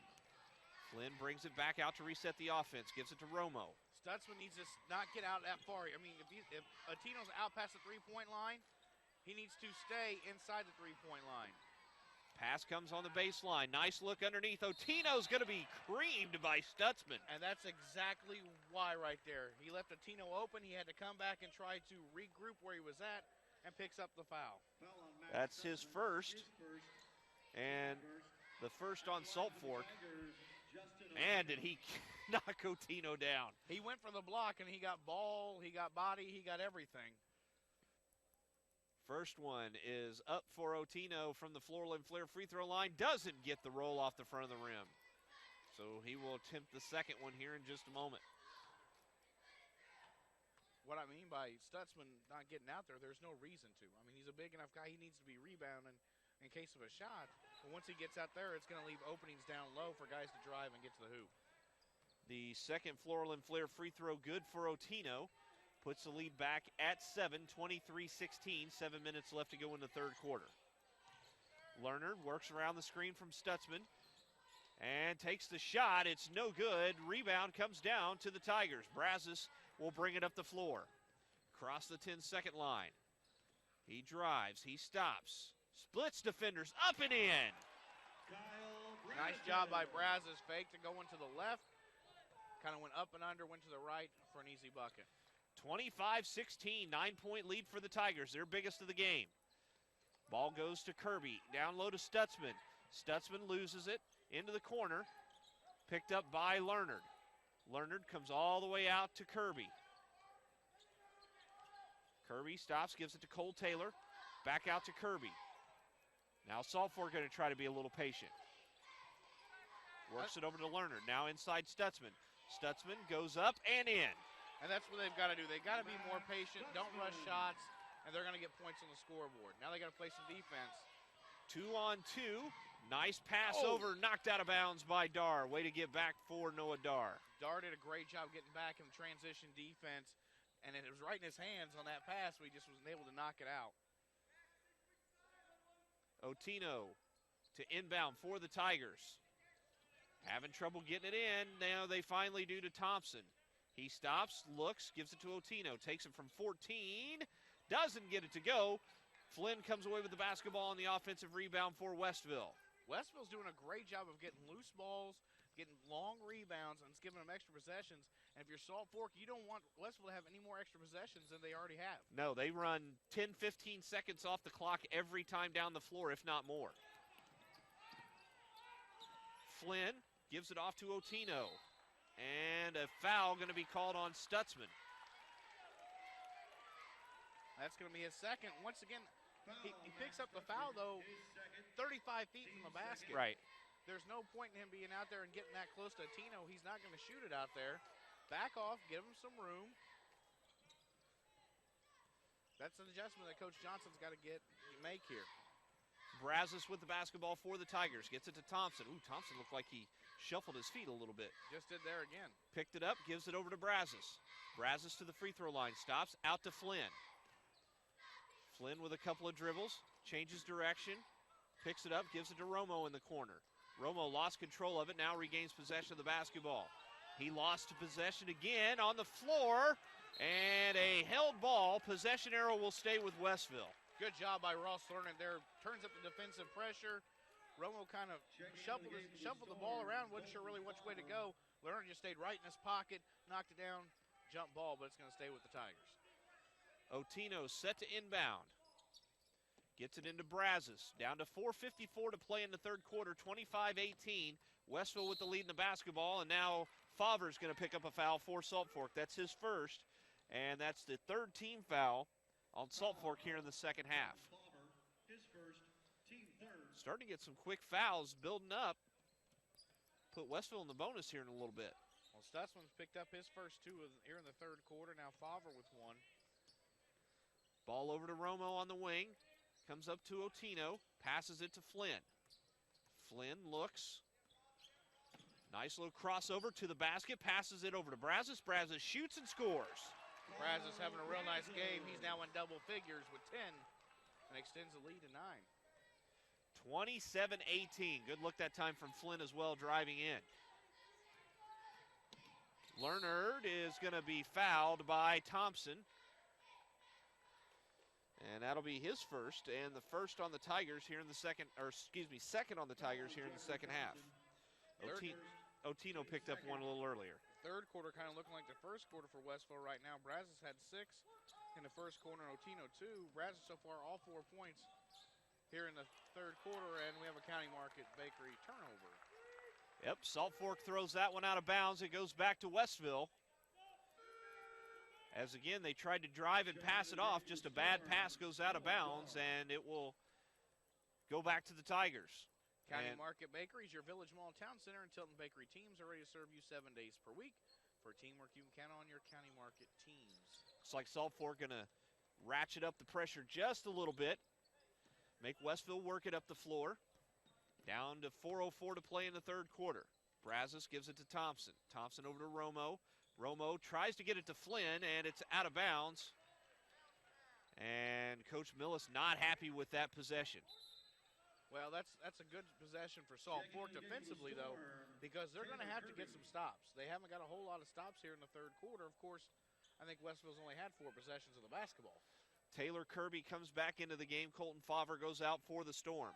Speaker 1: Flynn brings it back out to reset the offense, gives it to Romo.
Speaker 2: Stutzman needs to not get out that far. I mean, if Otino's out past the three-point line, he needs to stay inside the three-point line.
Speaker 1: Pass comes on the baseline. Nice look underneath. Otino's going to be creamed by Stutzman.
Speaker 2: And that's exactly why right there. He left Otino open. He had to come back and try to regroup where he was at, and picks up the foul.
Speaker 1: That's his first. And the first on Salt Fork. Man, did he knock Otino down.
Speaker 2: He went for the block, and he got ball, he got body, he got everything.
Speaker 1: First one is up for Otino from the Floral and Flair free throw line. Doesn't get the roll off the front of the rim. So he will attempt the second one here in just a moment.
Speaker 2: What I mean by Stutzman not getting out there, there's no reason to. I mean, he's a big enough guy. He needs to be rebounding in case of a shot. But once he gets out there, it's going to leave openings down low for guys to drive and get to the hoop.
Speaker 1: The second Floral and Flair free throw good for Otino. Puts the lead back at 7, 23-16. 7 minutes left to go in the third quarter. Lerner works around the screen from Stutzman and takes the shot. It's no good. Rebound comes down to the Tigers. Brazos will bring it up the floor. Across the 10-second line. He drives. He stops. Splits defenders up and in.
Speaker 2: Nice job by Brazos. Fake to go into the left. Kind of went up and under, went to the right for an easy bucket.
Speaker 1: 25-16, 9-point lead for the Tigers, their biggest of the game. Ball goes to Kirby, down low to Stutzman. Stutzman loses it into the corner, picked up by Leonard. Leonard comes all the way out to Kirby. Kirby stops, gives it to Cole Taylor, back out to Kirby. Now Salt Fork going to try to be a little patient. Works it over to Leonard, now inside Stutzman. Stutzman goes up and in.
Speaker 2: And that's what they've got to do. They've got to be more patient, don't rush shots, and they're going to get points on the scoreboard. Now they got to play some defense.
Speaker 1: 2-on-2. Nice pass over, knocked out of bounds by Dar. Way to get back for Noah Dar.
Speaker 2: Dar did a great job getting back in transition defense, and it was right in his hands on that pass, but he just wasn't able to knock it out.
Speaker 1: Otino to inbound for the Tigers. Having trouble getting it in. Now they finally do to Thompson. He stops, looks, gives it to Otino. Takes it from 14. Doesn't get it to go. Flynn comes away with the basketball on the offensive rebound for Westville.
Speaker 2: Westville's doing a great job of getting loose balls, getting long rebounds, and it's giving them extra possessions. And if you're Salt Fork, you don't want Westville to have any more extra possessions than they already have.
Speaker 1: No, they run 10, 15 seconds off the clock every time down the floor, if not more. Flynn gives it off to Otino. And a foul going to be called on Stutzman.
Speaker 2: That's going to be his second. Once again, he picks up the foul, though, 35 feet from the basket.
Speaker 1: Right.
Speaker 2: There's no point in him being out there and getting that close to Otino. He's not going to shoot it out there. Back off, give him some room. That's an adjustment that Coach Johnson's got to make here.
Speaker 1: Brazos with the basketball for the Tigers. Gets it to Thompson. Ooh, Thompson looked like he shuffled his feet a little bit.
Speaker 2: Just did there again.
Speaker 1: Picked it up, gives it over to Brazos. Brazos to the free throw line, stops, out to Flynn. Flynn with a couple of dribbles, changes direction, picks it up, gives it to Romo in the corner. Romo lost control of it, now regains possession of the basketball. He lost possession again on the floor, and a held ball. Possession arrow will stay with Westville.
Speaker 2: Good job by Ross Lerner there. Turns up the defensive pressure. Romo kind of shuffled the ball around, wasn't sure really which way to go. Lerner just stayed right in his pocket, knocked it down, jump ball, but it's going to stay with the Tigers.
Speaker 1: Otino set to inbound. Gets it into Brazos. Down to 4:54 to play in the third quarter, 25-18. Westville with the lead in the basketball, and now Favre's going to pick up a foul for Salt Fork. That's his first, and that's the third team foul on Salt Fork here in the second half. Starting to get some quick fouls building up. Put Westville in the bonus here in a little bit.
Speaker 2: Well, Stutzman's picked up his first two here in the third quarter. Now Favre with one.
Speaker 1: Ball over to Romo on the wing. Comes up to Otino. Passes it to Flynn. Flynn looks. Nice little crossover to the basket. Passes it over to Brazos. Brazos shoots and scores.
Speaker 2: Brazos having a real nice game. He's now in double figures with 10 and extends the lead to 9.
Speaker 1: 27-18. Good look that time from Flynn as well, driving in. Leonard is going to be fouled by Thompson. And that'll be his first, and the first on the Tigers here in the second, or excuse me, second on the Tigers here in the second half. Otino picked up one a little earlier.
Speaker 2: Third quarter kind of looking like the first quarter for Westville right now. Brazos had 6 in the first quarter, and Otino 2. Brazos so far all 4 points here in the third quarter, and we have a County Market Bakery turnover.
Speaker 1: Yep, Salt Fork throws that one out of bounds. It goes back to Westville. As again, they tried to drive and pass it off. Just a bad pass goes out of bounds, and it will go back to the Tigers.
Speaker 2: County Market Bakery is your Village Mall Town Center and Tilton Bakery teams are ready to serve you 7 days per week. For teamwork, you can count on your County Market teams.
Speaker 1: Looks like Salt Fork going to ratchet up the pressure just a little bit. Make Westville work it up the floor. Down to 4:04 to play in the third quarter. Brazos gives it to Thompson. Thompson over to Romo. Romo tries to get it to Flynn, and it's out of bounds. And Coach Millis not happy with that possession.
Speaker 2: Well, that's a good possession for Salt Fork defensively, though, because they're going to have to get some stops. They haven't got a whole lot of stops here in the third quarter. Of course, I think Westville's only had 4 possessions of the basketball.
Speaker 1: Taylor Kirby comes back into the game. Colton Favre goes out for the Storm.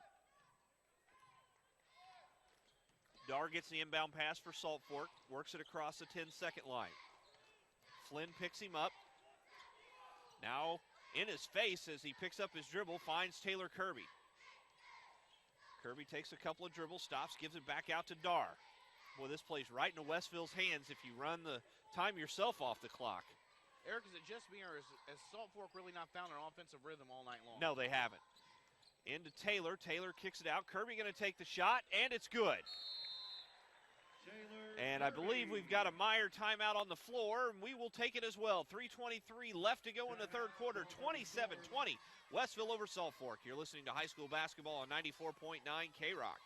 Speaker 1: Dar gets the inbound pass for Salt Fork, works it across the 10-second line. Flynn picks him up, Now in his face as he picks up his dribble, finds Taylor Kirby. Kirby takes a couple of dribble stops, gives it back out to Dar. Boy, this plays right into Westville's hands if you run the time yourself off the clock.
Speaker 2: Eric, is it just me, or has Salt Fork really not found an offensive rhythm all night long?
Speaker 1: No, they haven't. Into Taylor. Taylor kicks it out. Kirby going to take the shot, and it's good. And I believe we've got a Meyer timeout on the floor, and we will take it as well. 3:23 left to go in the third quarter, 27-20. Westville over Salt Fork. You're listening to high school basketball on 94.9 K-Rock.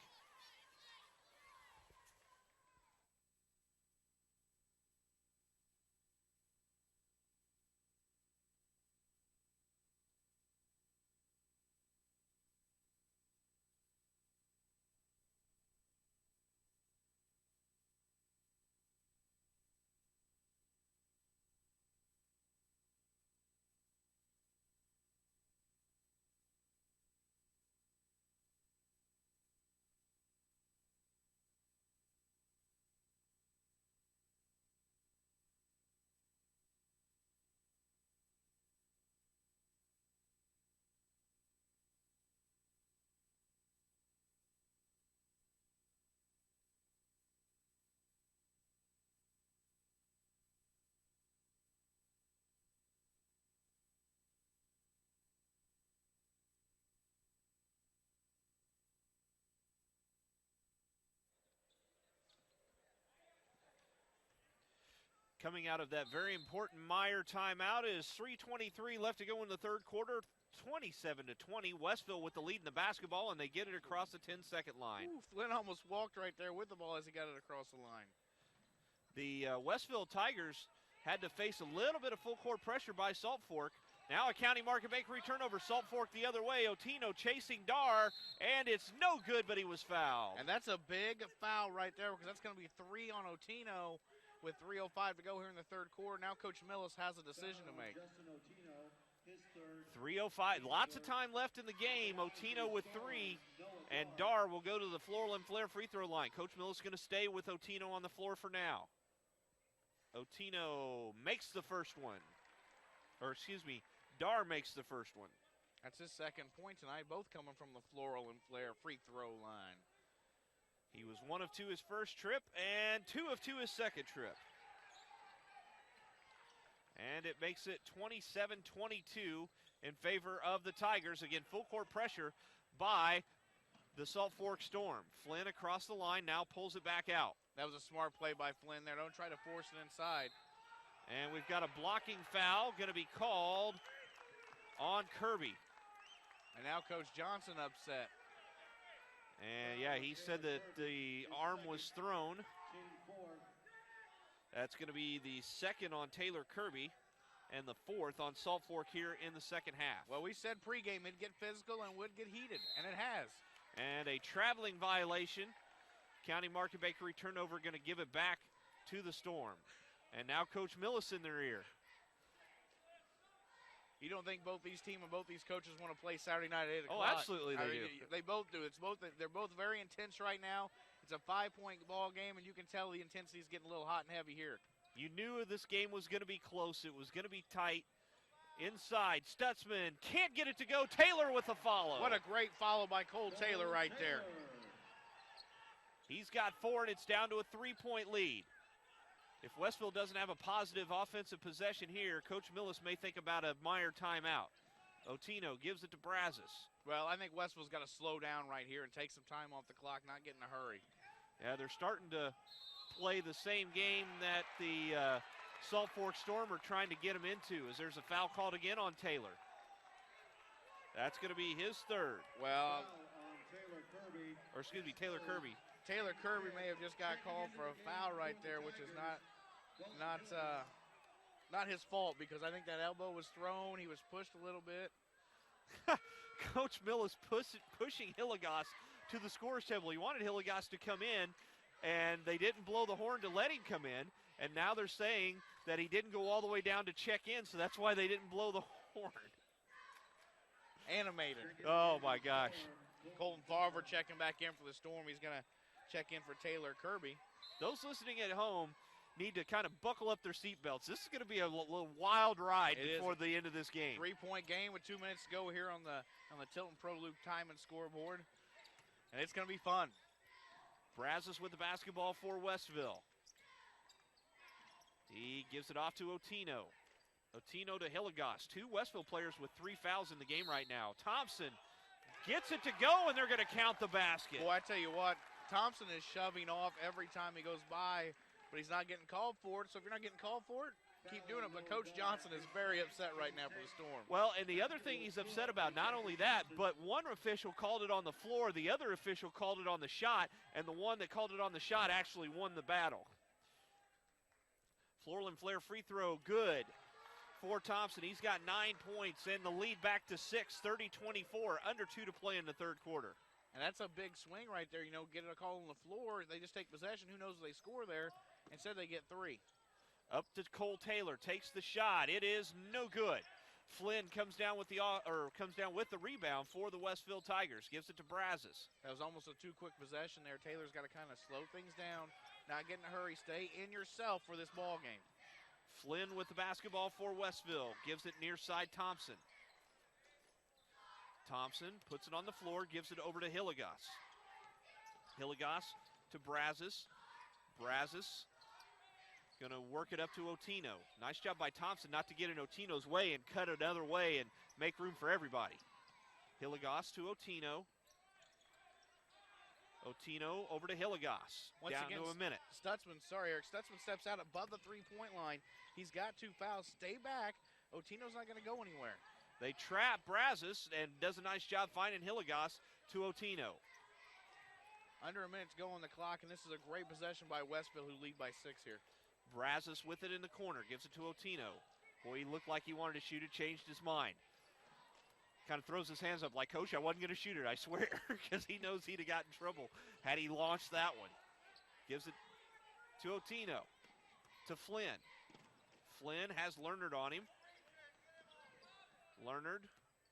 Speaker 1: Coming out of that very important Meyer timeout is 3:23 left to go in the third quarter, 27-20. Westville with the lead in the basketball, and they get it across the 10-second line.
Speaker 2: Ooh, Flynn almost walked right there with the ball as he got it across the line.
Speaker 1: The Westville Tigers had to face a little bit of full court pressure by Salt Fork. Now a County Market Bakery turnover. Salt Fork the other way. Otino chasing Dar, and it's no good, but he was fouled.
Speaker 2: And that's a big foul right there because that's going to be 3 on Otino with 3:05 to go here in the third quarter. Now Coach Millis has a decision to make.
Speaker 1: 3:05, lots of time left in the game. Otino with 3, and Dar will go to the Floral and Flair free throw line. Coach Millis is going to stay with Otino on the floor for now. Otino makes the first one. Or excuse me, Dar makes the first one.
Speaker 2: That's his second point tonight, both coming from the Floral and Flair free throw line.
Speaker 1: He was 1 of 2 his first trip and 2 of 2 his second trip. And it makes it 27-22 in favor of the Tigers. Again, full court pressure by the Salt Fork Storm. Flynn across the line now pulls it back out.
Speaker 2: That was a smart play by Flynn there. Don't try to force it inside.
Speaker 1: And we've got a blocking foul going to be called on Kirby.
Speaker 2: And now Coach Johnson upset.
Speaker 1: And yeah, he said that the arm was thrown. That's going to be the second on Taylor Kirby and the 4th on Salt Fork here in the second half.
Speaker 2: Well, we said pregame it'd get physical and would get heated, and it has.
Speaker 1: And a traveling violation. County Market Bakery turnover, going to give it back to the Storm. And now Coach Millis in their ear.
Speaker 2: You don't think both these teams and both these coaches want to play Saturday night at 8 o'clock?
Speaker 1: Oh, absolutely they do.
Speaker 2: They both do. They're both very intense right now. It's a 5-point ball game, and you can tell the intensity is getting a little hot and heavy here.
Speaker 1: You knew this game was going to be close. It was going to be tight. Inside, Stutzman can't get it to go. Taylor with a follow.
Speaker 2: What a great follow by Cole Taylor right there.
Speaker 1: He's got 4, and it's down to a 3-point lead. If Westville doesn't have a positive offensive possession here, Coach Millis may think about a Meyer timeout. Otino gives it to Brazos.
Speaker 2: Well, I think Westville's got to slow down right here and take some time off the clock, not get in a hurry.
Speaker 1: Yeah, they're starting to play the same game that the Salt Fork Storm are trying to get them into, as there's a foul called again on Taylor. That's going to be his 3rd.
Speaker 2: Well,
Speaker 1: Taylor Kirby.
Speaker 2: Taylor Kirby may have just got called for a foul right there, which is not his fault, because I think that elbow was thrown. He was pushed a little bit.
Speaker 1: Coach Millis pushing Hilligoss to the scorer's table. He wanted Hilligoss to come in, and they didn't blow the horn to let him come in. And now they're saying that he didn't go all the way down to check in, so that's why they didn't blow the horn.
Speaker 2: Animated.
Speaker 1: Oh, my gosh.
Speaker 2: Colton Farver checking back in for the Storm. He's going to check in for Taylor Kirby.
Speaker 1: Those listening at home, need to kind of buckle up their seatbelts. This is going to be a little wild ride before the end of this game.
Speaker 2: 3-point game with 2 minutes to go here on the Tilton Pro Loop time and scoreboard. And it's going to be fun.
Speaker 1: Brazos with the basketball for Westville. He gives it off to Otino. Otino to Hilligoss. 2 Westville players with 3 fouls in the game right now. Thompson gets it to go, and they're going to count the basket.
Speaker 2: Boy, I tell you what, Thompson is shoving off every time he goes by, but he's not getting called for it. So if you're not getting called for it, keep doing it. But Coach Johnson is very upset right now for the Storm.
Speaker 1: Well, and the other thing he's upset about, not only that, but one official called it on the floor, the other official called it on the shot, and the one that called it on the shot actually won the battle. Florlin Flair free throw, good for Thompson. He's got 9 points and the lead back to 6, 30-24, under 2 to play in the third quarter.
Speaker 2: And that's a big swing right there. You know, getting a call on the floor, they just take possession. Who knows if they score there? Instead, they get 3.
Speaker 1: Up to Cole Taylor, takes the shot. It is no good. Flynn comes down with the rebound for the Westville Tigers. Gives it to Brazos.
Speaker 2: That was almost a too quick possession there. Taylor's got to kind of slow things down, not get in a hurry, stay in yourself for this ball game.
Speaker 1: Flynn with the basketball for Westville. Gives it near side Thompson. Thompson puts it on the floor, gives it over to Hilligoss. Hilligoss to Brazos. Brazos going to work it up to Otino. Nice job by Thompson not to get in Otino's way and cut another way and make room for everybody. Hilligoss to Otino. Otino over to Hilligoss.
Speaker 2: Once
Speaker 1: down
Speaker 2: again,
Speaker 1: to a minute.
Speaker 2: Eric Stutzman steps out above the three-point line. He's got 2 fouls. Stay back. Otino's not going to go anywhere.
Speaker 1: They trap Brazos and does a nice job finding Hilligoss to Otino.
Speaker 2: Under a minute to go on the clock, and this is a great possession by Westville, who lead by 6 here.
Speaker 1: Brazos with it in the corner, gives it to Otino. Boy, he looked like he wanted to shoot it, changed his mind. Kind of throws his hands up like, Coach, I wasn't going to shoot it, I swear, because he knows he'd have got in trouble had he launched that one. Gives it to Otino, to Flynn. Flynn has Leonard on him. Leonard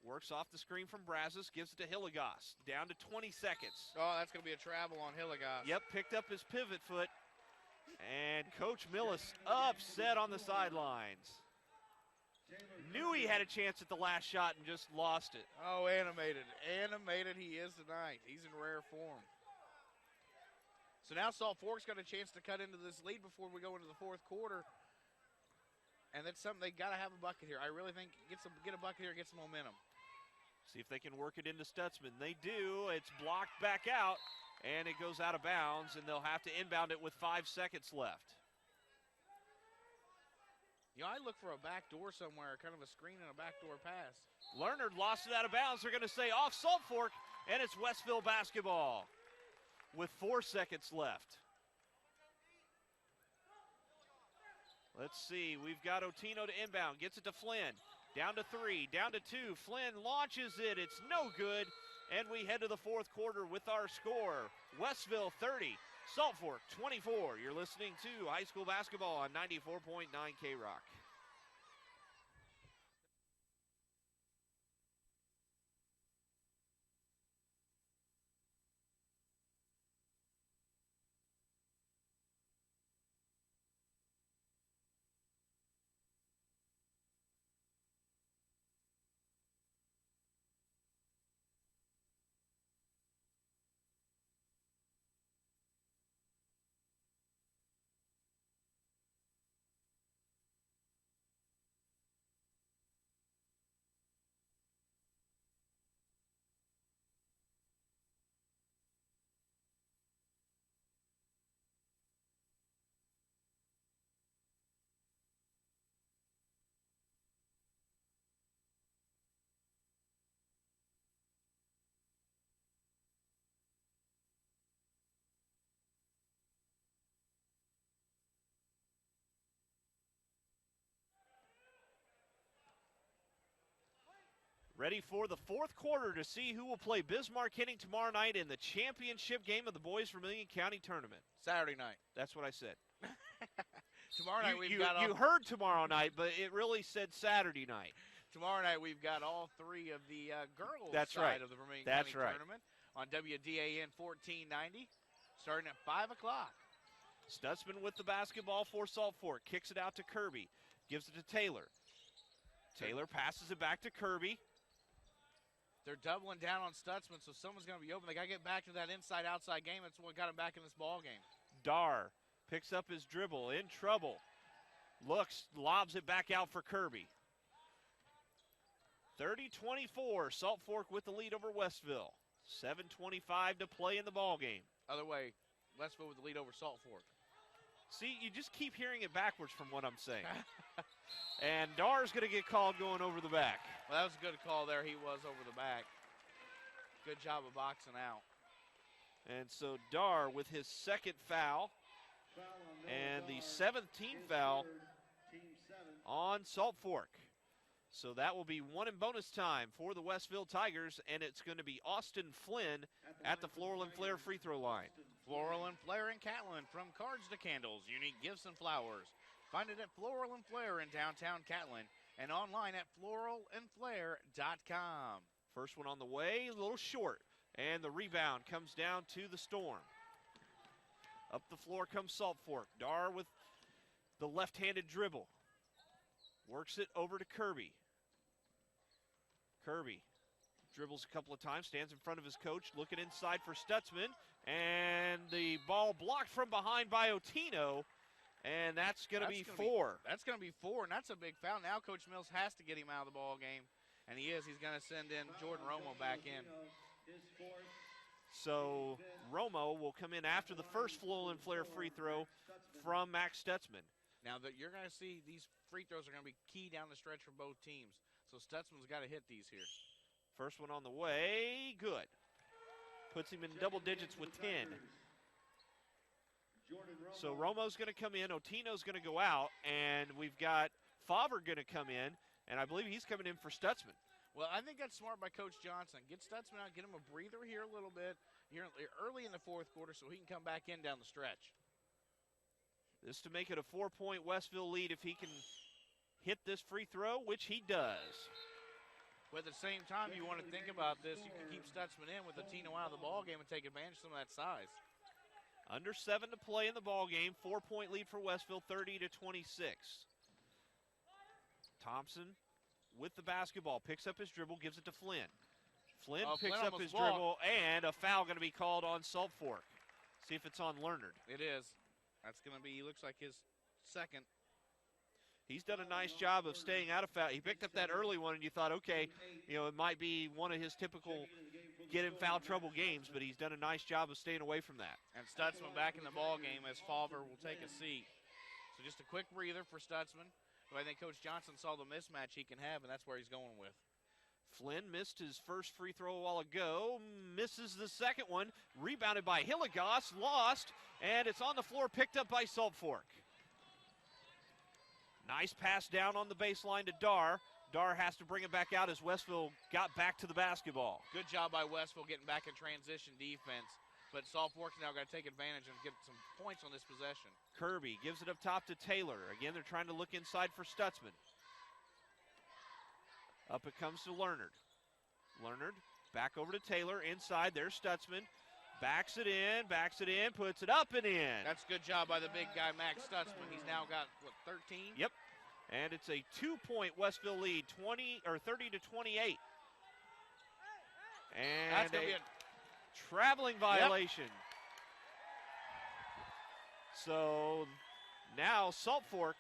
Speaker 1: works off the screen from Brazos, gives it to Hilligoss. Down to 20 seconds.
Speaker 2: Oh, that's going to be a travel on Hilligoss.
Speaker 1: Yep, picked up his pivot foot. And Coach Millis upset on the sidelines. Knew he had a chance at the last shot and just lost it.
Speaker 2: Oh, animated. Animated he is tonight. He's in rare form. So now Salt Fork's got a chance to cut into this lead before we go into the fourth quarter. And that's something they got to have a bucket here. I really think get a bucket here, get some momentum.
Speaker 1: See if they can work it into Stutzman. They do. It's blocked back out, and it goes out of bounds, and they'll have to inbound it with 5 seconds left.
Speaker 2: You know, I look for a back door somewhere, kind of a screen and a backdoor pass.
Speaker 1: Leonard lost it out of bounds. They're going to say off Salt Fork, and it's Westville basketball with 4 seconds left. Let's see, we've got Otino to inbound, gets it to Flynn. Down to 3, down to 2, Flynn launches it, it's no good. And we head to the fourth quarter with our score. Westville 30, Salt Fork 24. You're listening to high school basketball on 94.9 K-Rock. Ready for the fourth quarter to see who will play Bismarck Henning tomorrow night in the championship game of the Boys Vermilion County Tournament.
Speaker 2: Saturday night.
Speaker 1: That's what I said.
Speaker 2: Tomorrow night
Speaker 1: you heard tomorrow night, but it really said Saturday night.
Speaker 2: Tomorrow night we've got all 3 of the girls' side of the Vermilion County Tournament on WDAN 1490, starting at 5 o'clock.
Speaker 1: Stutzman with the basketball for Salt Fork. Kicks it out to Kirby. Gives it to Taylor. Taylor passes it back to Kirby.
Speaker 2: They're doubling down on Stutzman, so someone's going to be open. They got to get back to that inside-outside game. That's what got him back in this ball game.
Speaker 1: Dar picks up his dribble, in trouble. Looks, lobs it back out for Kirby. 30-24, Salt Fork with the lead over Westville. 7:25 to play in the ball game.
Speaker 2: Other way, Westville with the lead over Salt Fork.
Speaker 1: See, you just keep hearing it backwards from what I'm saying. And Dar's going to get called going over the back.
Speaker 2: Well, that was a good call there. He was over the back. Good job of boxing out.
Speaker 1: And so Dar with his second foul and the 17th foul on Salt Fork. So that will be one in bonus time for the Westville Tigers, and it's going to be Austin Flynn at the Floral and Flair free throw line.
Speaker 2: Floral and Flair in Catlin, from cards to candles, unique gifts and flowers. Find it at Floral and Flair in downtown Catlin and online at floralandflair.com.
Speaker 1: First one on the way, a little short, and the rebound comes down to the Storm. Up the floor comes Salt Fork. Dar with the left-handed dribble. Works it over to Kirby. Kirby dribbles a couple of times, stands in front of his coach, looking inside for Stutzman, and the ball blocked from behind by Otino, and that's going to be four.
Speaker 2: That's going to be four, and that's a big foul. Now Coach Mills has to get him out of the ball game, and he is. He's going to send in Jordan Romo back in.
Speaker 1: So Romo will come in after the first Floral and Flair free throw from Max Stutzman.
Speaker 2: Now that you're going to see these free throws are going to be key down the stretch for both teams. So Stutzman's got to hit these here.
Speaker 1: First one on the way, good. Puts him in double digits with 10. So Romo's going to come in, Otino's going to go out, and we've got Favre going to come in, and I believe he's coming in for Stutzman.
Speaker 2: Well, I think that's smart by Coach Johnson. Get Stutzman out, get him a breather here a little bit here early in the fourth quarter so he can come back in down the stretch.
Speaker 1: This to make it a 4-point Westville lead if he can hit this free throw, which he does.
Speaker 2: But at the same time, you want to think about this. You can keep Stutzman in with Otino out of the ball game and take advantage of some of that size.
Speaker 1: Under 7 to play in the ball game. 4-point lead for Westville, 30-26. Thompson with the basketball, picks up his dribble, gives it to Flynn. Flynn picks up his dribble, and a foul going to be called on Salt Fork. See if it's on Lerner.
Speaker 2: It is. That's going to be, looks like his second.
Speaker 1: He's done a nice job of staying out of foul. He picked up that early one, and you thought, okay, you know, it might be one of his typical get in foul trouble games, but he's done a nice job of staying away from that.
Speaker 2: And Stutzman back in the ball game as Favre will take a seat. So just a quick breather for Stutzman, who I think Coach Johnson saw the mismatch he can have, and that's where he's going with.
Speaker 1: Flynn missed his first free throw a while ago, misses the second one, rebounded by Hilligoss, lost, and it's on the floor, picked up by Salt Fork. Nice pass down on the baseline to Dar. Dar has to bring it back out as Westville got back to the basketball.
Speaker 2: Good job by Westville getting back in transition defense, but Salt Fork's now got to take advantage and get some points on this possession. Kirby
Speaker 1: gives it up top to Taylor. Again, they're trying to look inside for Stutzman. Up it comes to Lerner. Lerner back over to Taylor. Inside, there's Stutzman. Backs it in, puts it up and in.
Speaker 2: That's a good job by the big guy, Max Stutzman. He's now got, what, 13?
Speaker 1: Yep. And it's a 2-point Westville lead, 30-28. And
Speaker 2: that's going to be a
Speaker 1: traveling violation. Yep. So now Salt Fork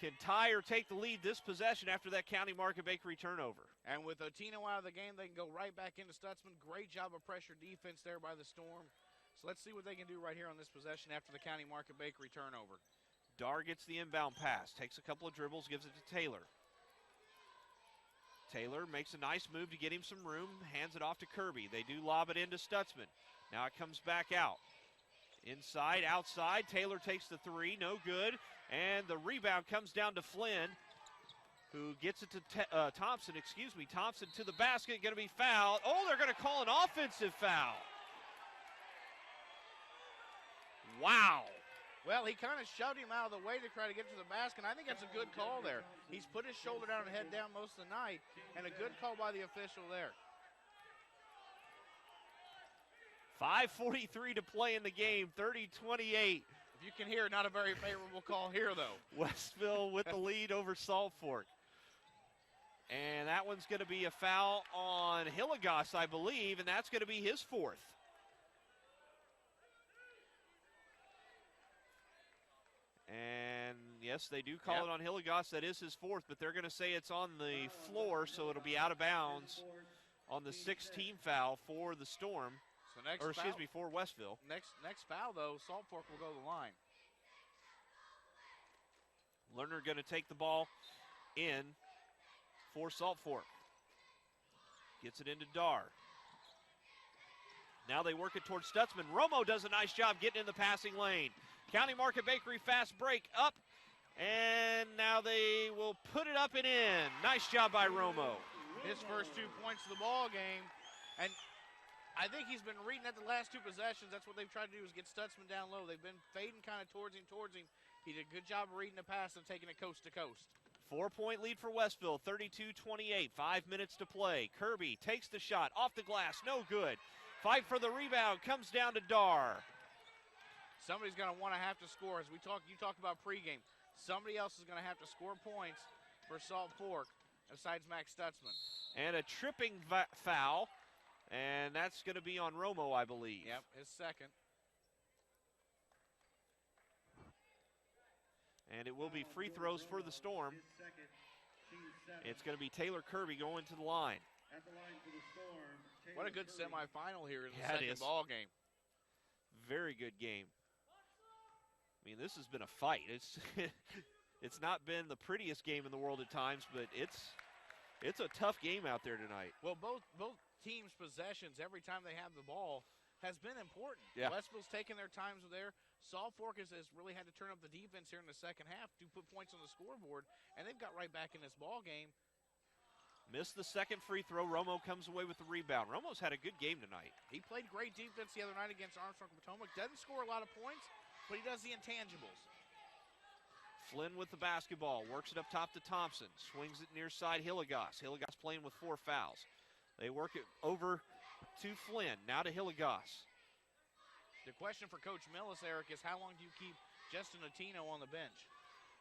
Speaker 1: can tie or take the lead this possession after that County Market Bakery turnover.
Speaker 2: And with Otino out of the game, they can go right back into Stutzman. Great job of pressure defense there by the Storm. So let's see what they can do right here on this possession after the County Market Bakery turnover.
Speaker 1: Dar gets the inbound pass, takes a couple of dribbles, gives it to Taylor. Taylor makes a nice move to get him some room, hands it off to Kirby. They do lob it into Stutzman. Now it comes back out. Inside, outside, Taylor takes the three, no good. And the rebound comes down to Flynn, who gets it to Thompson, Thompson to the basket, going to be fouled. Oh, they're going to call an offensive foul. Wow.
Speaker 2: Well, he kind of shoved him out of the way to try to get to the basket, and I think that's a good call there. He's put his shoulder down and head down most of the night, and a good call by the official there.
Speaker 1: 5:43 to play in the game, 30-28.
Speaker 2: If you can hear, not a very favorable call here, though.
Speaker 1: Westville with the lead over Salt Fork. And that one's going to be a foul on Hilligoss, I believe, and that's going to be his fourth. And yes, they do call it on Hilligoss. That is his fourth, but they're going to say it's on the floor, so it'll be out of bounds on the 16 foul for the Storm.
Speaker 2: So next
Speaker 1: or excuse
Speaker 2: foul,
Speaker 1: me, for Westville.
Speaker 2: Next foul, though, Salt Fork will go to the line.
Speaker 1: Lerner going to take the ball in for Salt Fork. Gets it into Dar. Now they work it towards Stutzman. Romo does a nice job getting in the passing lane. County Market Bakery fast break up, and now they will put it up and in. Nice job by Romo.
Speaker 2: His first 2 points of the ball game, and I think he's been reading at the last 2 possessions. That's what they've tried to do, is get Stutzman down low. They've been fading kind of towards him. He did a good job of reading the pass and taking it coast to coast.
Speaker 1: 4-point lead for Westville, 32-28, 5 minutes to play. Kirby takes the shot, off the glass, no good. Fight for the rebound, comes down to Dar.
Speaker 2: Somebody's going to want to have to score. As you talked about pregame, somebody else is going to have to score points for Salt Fork besides Max Stutzman.
Speaker 1: And a tripping foul, and that's going to be on Romo, I believe.
Speaker 2: Yep, his second.
Speaker 1: And it will be free throws for the Storm. It's going to be Taylor Kirby going to the line.
Speaker 2: What a good semifinal here in the
Speaker 1: Yeah,
Speaker 2: second ball game.
Speaker 1: Very good game. I mean, this has been a fight. It's not been the prettiest game in the world at times, but it's a tough game out there tonight.
Speaker 2: Well, both teams' possessions every time they have the ball has been important.
Speaker 1: Yeah.
Speaker 2: Westville's taken their times there. Salt Fork has really had to turn up the defense here in the second half to put points on the scoreboard, and they've got right back in this ball game.
Speaker 1: Missed the second free throw. Romo comes away with the rebound. Romo's had a good game tonight.
Speaker 2: He played great defense the other night against Armstrong-Potomac. Doesn't score a lot of points, but he does the intangibles.
Speaker 1: Flynn with the basketball. Works it up top to Thompson. Swings it near side Hilligoss. Hilligoss playing with 4 fouls. They work it over to Flynn. Now to Hilligoss.
Speaker 2: The question for Coach Millis, Eric, is how long do you keep Justin Otino on the bench?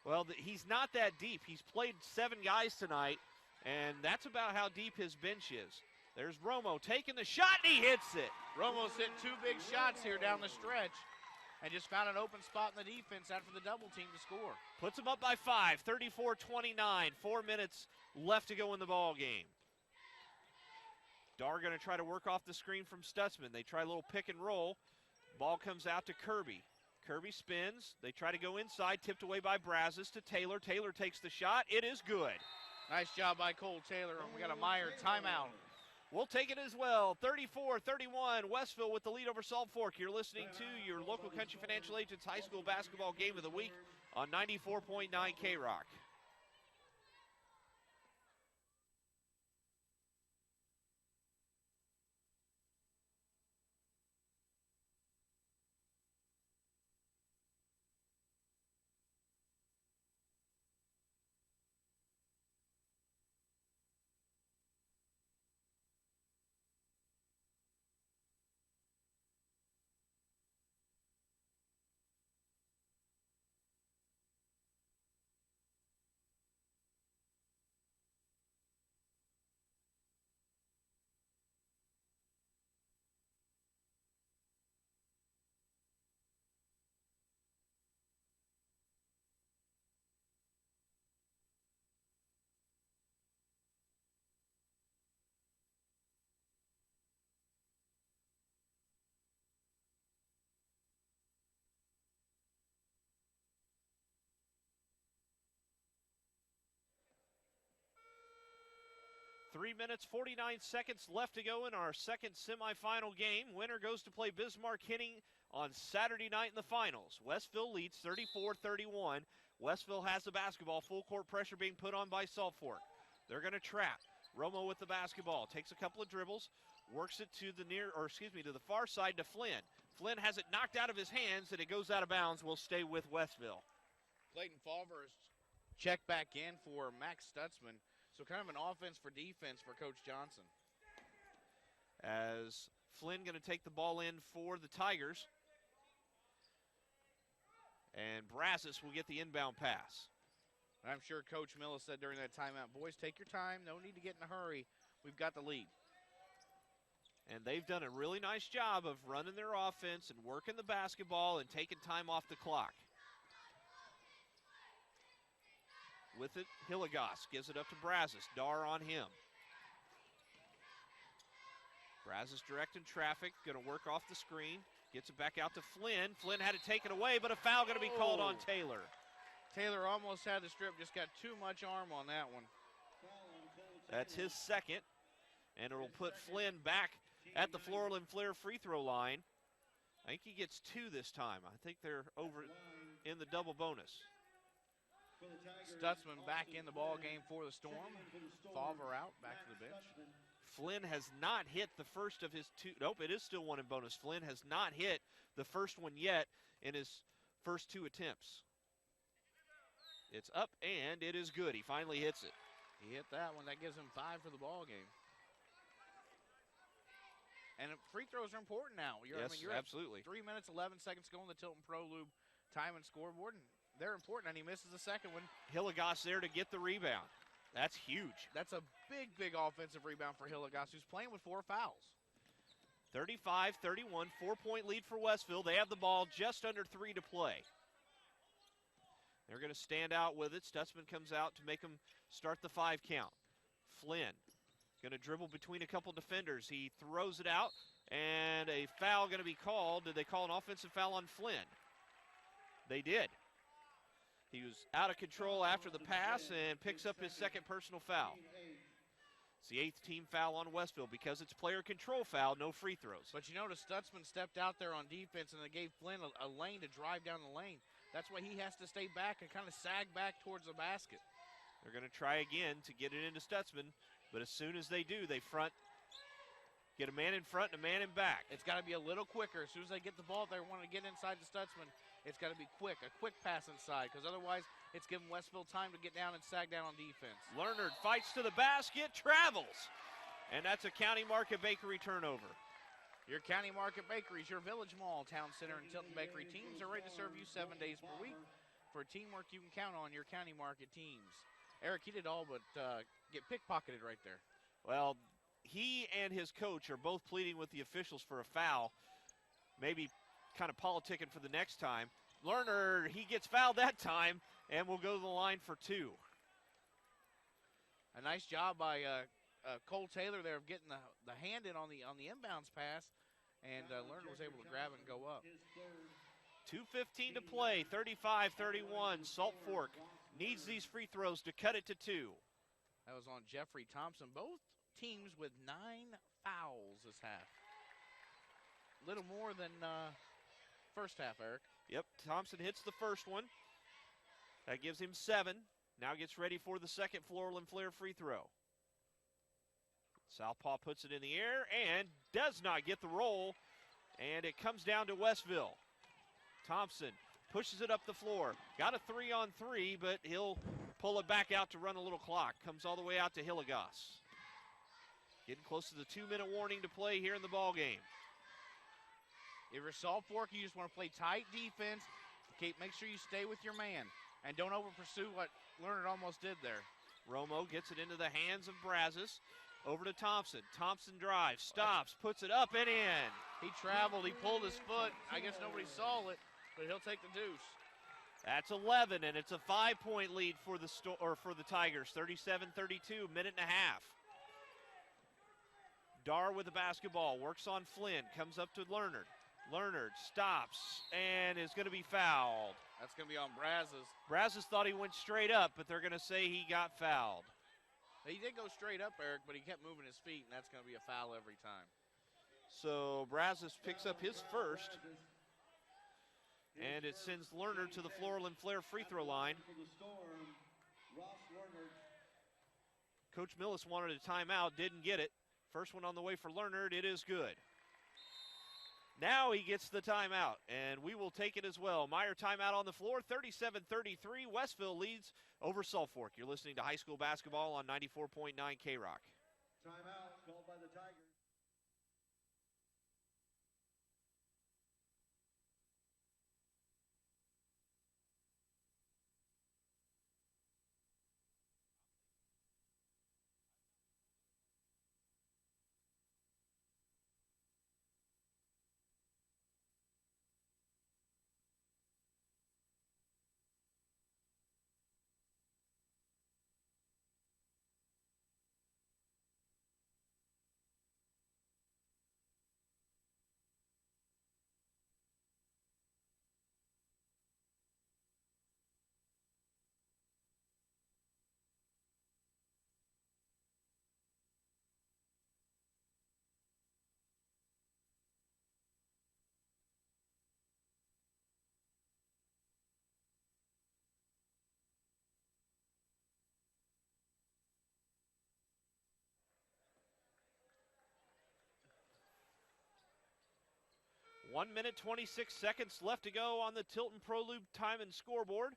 Speaker 1: Well, he's not that deep. He's played 7 guys tonight, and that's about how deep his bench is. There's Romo taking the shot, and he hits it.
Speaker 2: Romo's hit 2 big shots here down the stretch and just found an open spot in the defense after the double team to score.
Speaker 1: Puts him up by 5, 34-29. 4 minutes left to go in the ball game. Dar going to try to work off the screen from Stutzman. They try a little pick and roll. Ball comes out to Kirby. Kirby spins. They try to go inside, tipped away by Brazos to Taylor. Taylor takes the shot. It is good.
Speaker 2: Nice job by Cole Taylor, and we got a Meyer timeout.
Speaker 1: We'll take it as well. 34-31, Westville with the lead over Salt Fork. You're listening to your local Country Financial Agents High School Basketball Game of the Week on 94.9 K-Rock. Three minutes, 49 seconds left to go in our second semifinal game. Winner goes to play Bismarck-Henning on Saturday night in the finals. Westville leads 34-31. Westville has the basketball. Full court pressure being put on by Salt Fork. They're going to trap. Romo with the basketball. Takes a couple of dribbles. Works it to the to the far side to Flynn. Flynn has it knocked out of his hands, and it goes out of bounds. Will stay with Westville.
Speaker 2: Clayton Fulver is checked back in for Max Stutzman. So kind of an offense for defense for Coach Johnson.
Speaker 1: As Flynn going to take the ball in for the Tigers. And Brazos will get the inbound pass.
Speaker 2: And I'm sure Coach Millis said during that timeout, boys, take your time. No need to get in a hurry. We've got the lead.
Speaker 1: And they've done a really nice job of running their offense and working the basketball and taking time off the clock. With it, Hilligoss gives it up to Brazos. Dar on him. Brazos directing traffic, going to work off the screen. Gets it back out to Flynn. Flynn had to take it away, but a foul going to be called on Taylor.
Speaker 2: Taylor almost had the strip, just got too much arm on that one.
Speaker 1: That's his second, and it'll put Flynn back at the Floral and Flair free throw line. I think he gets 2 this time. I think they're over in the double bonus.
Speaker 2: Stutzman back in the ball game for the Storm. Favre out, back to the bench.
Speaker 1: Flynn has not hit the first of his 2. Nope, it is still 1 in bonus. Flynn has not hit the first one yet in his first 2 attempts. It's up, and it is good. He finally hits it.
Speaker 2: He hit that one. That gives him 5 for the ball game. And free throws are important now.
Speaker 1: Yes,
Speaker 2: you're
Speaker 1: absolutely.
Speaker 2: At 3 minutes, 11 seconds to go on the Tilton Pro Lube time and scoreboard, and they're important, and he misses the second one.
Speaker 1: Hilligoss there to get the rebound. That's huge.
Speaker 2: That's a big, big offensive rebound for Hilligoss, who's playing with 4 fouls.
Speaker 1: 35-31, 4-point lead for Westville. They have the ball just under 3 to play. They're going to stand out with it. Stutzman comes out to make them start the 5 count. Flynn going to dribble between a couple defenders. He throws it out, and a foul going to be called. Did they call an offensive foul on Flynn? They did. He was out of control after the pass and picks up his second personal foul. It's the 8th team foul on Westville. Because it's player control foul, no free throws.
Speaker 2: But you notice Stutzman stepped out there on defense, and they gave Flynn a lane to drive down the lane. That's why he has to stay back and kind of sag back towards the basket.
Speaker 1: They're going to try again to get it into Stutzman, but as soon as they do, they get a man in front and a man in back.
Speaker 2: It's got to be a little quicker. As soon as they get the ball, they want to get inside the Stutzman. It's got to be quick, a quick pass inside, because otherwise it's giving Westville time to get down and sag down on defense.
Speaker 1: Lerner fights to the basket, travels, and that's a County Market Bakery turnover.
Speaker 2: Your County Market Bakeries, your Village Mall, Town Center, and Tilton Bakery teams are ready to serve you 7 days per week. For teamwork, you can count on your County Market teams. Eric, he did all but get pickpocketed right there.
Speaker 1: Well, he and his coach are both pleading with the officials for a foul, maybe kind of politicking for the next time. Lerner, he gets fouled that time, and will go to the line for 2.
Speaker 2: A nice job by Cole Taylor there of getting the hand in on the inbounds pass, and Lerner was able to grab it and go up.
Speaker 1: 2:15 to play, 35-31. Salt Fork needs these free throws to cut it to 2.
Speaker 2: That was on Jeffrey Thompson. Both teams with 9 fouls this half. Little more than first half, Eric.
Speaker 1: Yep, Thompson hits the first one. That gives him 7. Now gets ready for the second Floral and Flair free throw. Southpaw puts it in the air and does not get the roll. And it comes down to Westville. Thompson pushes it up the floor. Got a 3-on-3, but he'll pull it back out to run a little clock. Comes all the way out to Hilligoss. Getting close to the 2-minute warning to play here in the ball game.
Speaker 2: If you're Salt Fork, you just want to play tight defense. Make sure you stay with your man. And don't over-pursue what Lerner almost did there.
Speaker 1: Romo gets it into the hands of Brazos. Over to Thompson. Thompson drives, stops, puts it up and in.
Speaker 2: He traveled, he pulled his foot. I guess nobody saw it, but he'll take the deuce.
Speaker 1: That's 11, and it's a 5-point lead for the Tigers. 37-32, minute and a half. Dar with the basketball, works on Flynn, comes up to Lerner. Lerner stops and is going to be fouled.
Speaker 2: That's going to be on Brazos.
Speaker 1: Brazos thought he went straight up, but they're going to say he got fouled.
Speaker 2: He did go straight up, Eric, but he kept moving his feet, and that's going to be a foul every time.
Speaker 1: So Brazos picks up his first, and it sends Lerner to the Floral and Flair free throw line. Coach Millis wanted a timeout, didn't get it. First one on the way for Lerner, it is good. Now he gets the timeout, and we will take it as well. Meyer timeout on the floor, 37-33. Westville leads over Salt Fork. You're listening to high school basketball on 94.9 K-Rock.
Speaker 3: Timeout called by the Tigers.
Speaker 1: 1 minute, 26 seconds left to go on the Tilton ProLube time and scoreboard.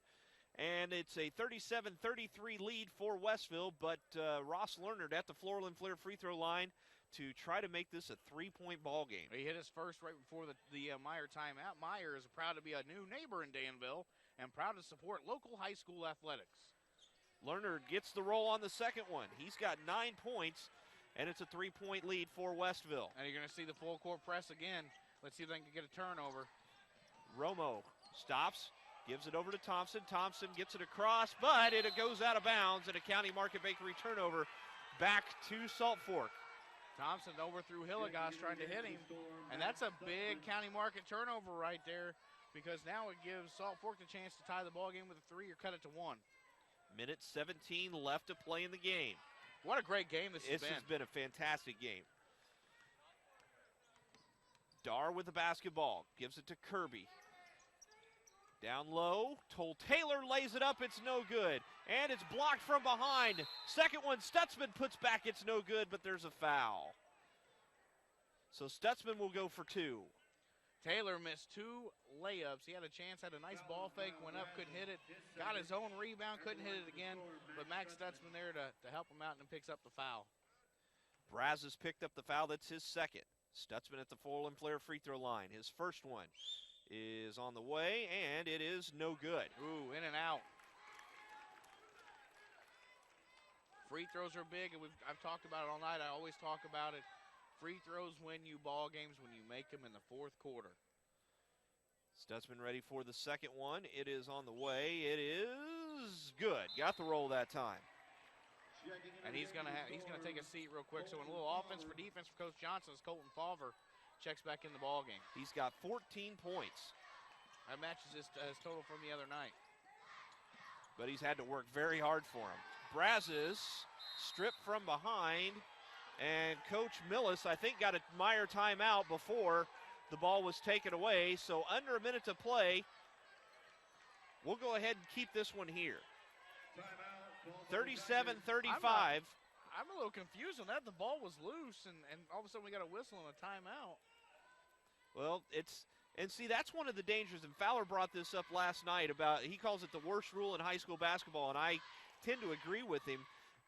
Speaker 1: And it's a 37-33 lead for Westville, but Ross Lerner at the Floral and Flair free throw line to try to make this a three-point ball game.
Speaker 2: He hit his first right before the Meyer timeout. Meyer is proud to be a new neighbor in Danville and proud to support local high school athletics.
Speaker 1: Lerner gets the roll on the second one. He's got 9 points, and it's a 3-point lead for Westville.
Speaker 2: And you're going to see the full court press again. Let's see if they can get a turnover.
Speaker 1: Romo stops, gives it over to Thompson. Thompson gets it across, but it goes out of bounds, and a County Market Bakery turnover back to Salt Fork.
Speaker 2: Thompson overthrew Hilligoss trying to hit him, and that's a big County Market turnover right there because now it gives Salt Fork the chance to tie the ball game with a 3 or cut it to 1.
Speaker 1: Minute 17 left to play in the game.
Speaker 2: What a great game this has been.
Speaker 1: This has been a fantastic game. Dar with the basketball, gives it to Kirby. Down low, Taylor lays it up, it's no good. And it's blocked from behind. Second one, Stutzman puts back, it's no good, but there's a foul. So Stutzman will go for 2.
Speaker 2: Taylor missed 2 layups. He had a chance, had a nice ball fake, went up, couldn't hit it. Got his own rebound, couldn't hit it again. But Max Stutzman there to help him out and picks up the foul.
Speaker 1: Brazos picked up the foul, that's his second. Stutzman at the Floral and Flair free throw line. His first one is on the way, and it is no good.
Speaker 2: Ooh, in and out. Free throws are big, and I've talked about it all night. I always talk about it. Free throws win you ball games when you make them in the fourth quarter.
Speaker 1: Stutzman ready for the second one. It is on the way. It is good. Got the roll that time.
Speaker 2: And he's gonna take a seat real quick. So a little offense for defense for Coach Johnson as Colton Falver checks back in the ball game.
Speaker 1: He's got 14 points.
Speaker 2: That matches his total from the other night.
Speaker 1: But he's had to work very hard for him. Brazos stripped from behind, and Coach Millis, I think, got a Meyer timeout before the ball was taken away. So under a minute to play, we'll go ahead and keep this one here. 37-35.
Speaker 2: I'm a little confused on that. The ball was loose, and all of a sudden we got a whistle and a timeout.
Speaker 1: Well, see, that's one of the dangers, and Fowler brought this up last night about, he calls it the worst rule in high school basketball, and I tend to agree with him,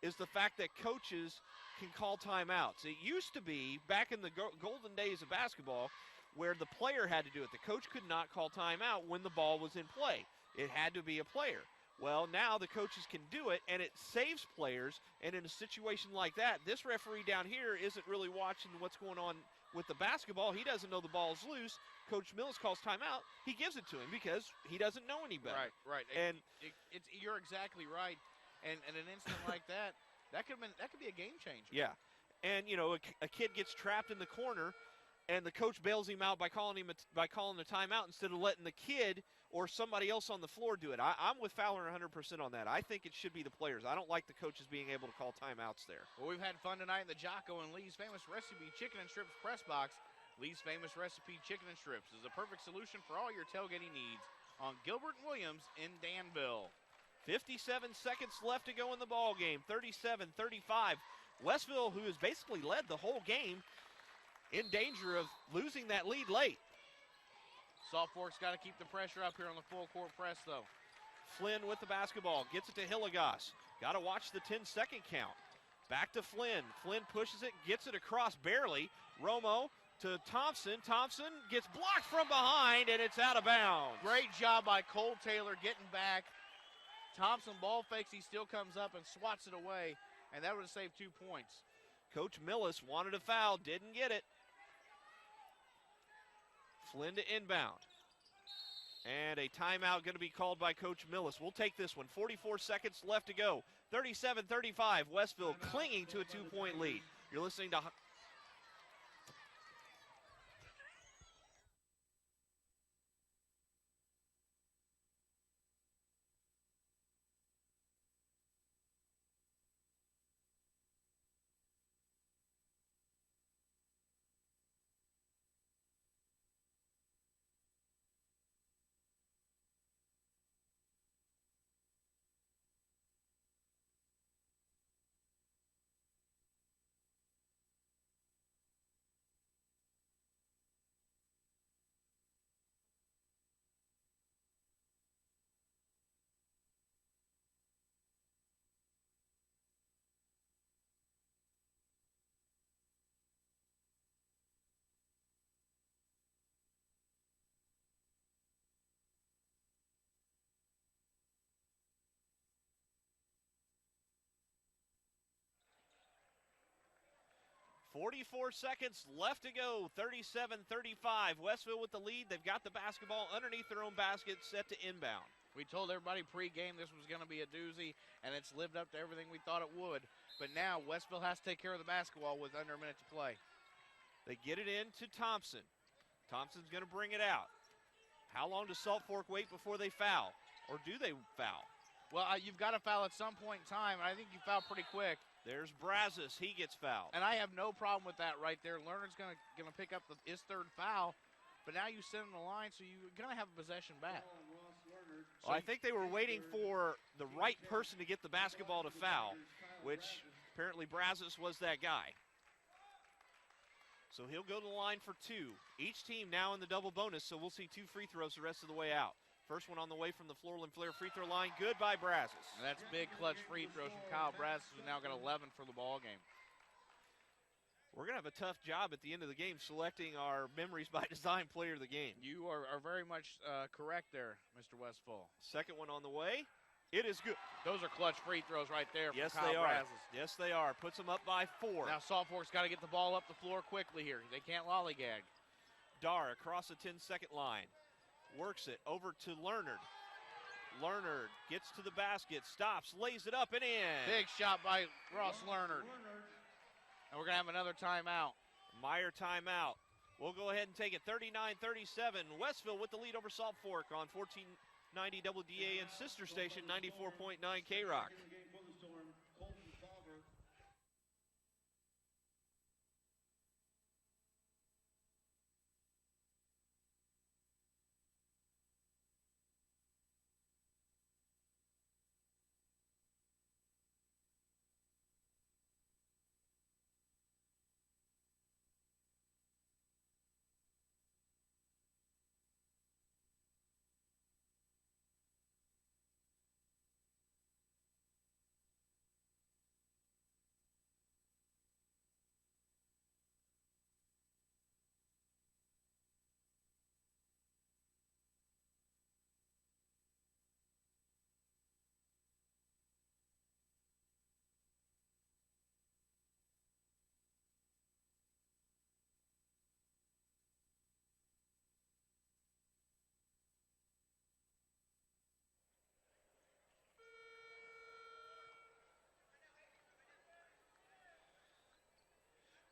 Speaker 1: is the fact that coaches can call timeouts. It used to be, back in the golden days of basketball, where the player had to do it. The coach could not call timeout when the ball was in play. It had to be a player. Well, now the coaches can do it, and it saves players, and in a situation like that, this referee down here isn't really watching what's going on with the basketball. He doesn't know the ball's loose. Coach Mills calls timeout. He gives it to him because he doesn't know any better.
Speaker 2: Right.
Speaker 1: And
Speaker 2: you're exactly right. And an incident like that could be a game changer.
Speaker 1: Yeah. And, you know, a kid gets trapped in the corner, and the coach bails him out by calling a timeout instead of letting the kid or somebody else on the floor do it. I'm with Fowler 100% on that. I think it should be the players. I don't like the coaches being able to call timeouts there.
Speaker 2: Well, we've had fun tonight in the Jocko and Lee's Famous Recipe Chicken and Strips press box. Lee's Famous Recipe Chicken and Strips is the perfect solution for all your tailgating needs on Gilbert and Williams in Danville.
Speaker 1: 57 seconds left to go in the ball game. 37-35. Westville, who has basically led the whole game, in danger of losing that lead late.
Speaker 2: Salt Fork's got to keep the pressure up here on the full court press, though.
Speaker 1: Flynn with the basketball, gets it to Hilligoss. Got to watch the 10-second count. Back to Flynn. Flynn pushes it, gets it across barely. Romo to Thompson. Thompson gets blocked from behind, and it's out of bounds.
Speaker 2: Great job by Cole Taylor getting back. Thompson ball fakes, he still comes up and swats it away, and that would have saved 2 points.
Speaker 1: Coach Millis wanted a foul, didn't get it. Flynn to inbound. And a timeout going to be called by Coach Millis. We'll take this one. 44 seconds left to go. 37-35, Westville clinging to a 2-point lead. You're listening to 44 seconds left to go, 37-35. Westville with the lead. They've got the basketball underneath their own basket, set to inbound.
Speaker 2: We told everybody pre-game this was going to be a doozy, and it's lived up to everything we thought it would. But now Westville has to take care of the basketball with under a minute to play.
Speaker 1: They get it in to Thompson. Thompson's going to bring it out. How long does Salt Fork wait before they foul? Or do they foul?
Speaker 2: Well, you've got to foul at some point in time, and I think you foul pretty quick.
Speaker 1: There's Brazos. He gets fouled.
Speaker 2: And I have no problem with that right there. Lerner's going to pick up his third foul, but now you send him the line, so you're going to have a possession back.
Speaker 1: Well, I think they were waiting for the right person to get the basketball to foul, which apparently Brazos was that guy. So he'll go to the line for two. Each team now in the double bonus, so we'll see 2 free throws the rest of the way out. First one on the way from the Floral & Flair free throw line. Good by Brazos.
Speaker 2: And that's big clutch free throws from Kyle Brazos, who now got 11 for the ball game.
Speaker 1: We're going to have a tough job at the end of the game selecting our Memories by Design player of the game.
Speaker 2: You are very much correct there, Mr. Westfall.
Speaker 1: Second one on the way. It is good.
Speaker 2: Those are clutch free throws right there from
Speaker 1: Yes,
Speaker 2: Kyle
Speaker 1: they are.
Speaker 2: Brazos.
Speaker 1: Yes, they are. Puts them up by 4.
Speaker 2: Now Salt Fork's got to get the ball up the floor quickly here. They can't lollygag.
Speaker 1: Dar across the 10-second line. Works it over to Lerner. Lerner gets to the basket, stops, lays it up and in.
Speaker 2: Big shot by Ross Lerner. And we're going to have another timeout.
Speaker 1: Meyer timeout. We'll go ahead and take it 39-37. Westville with the lead over Salt Fork on 1490 WDA and sister station 94.9 K-Rock.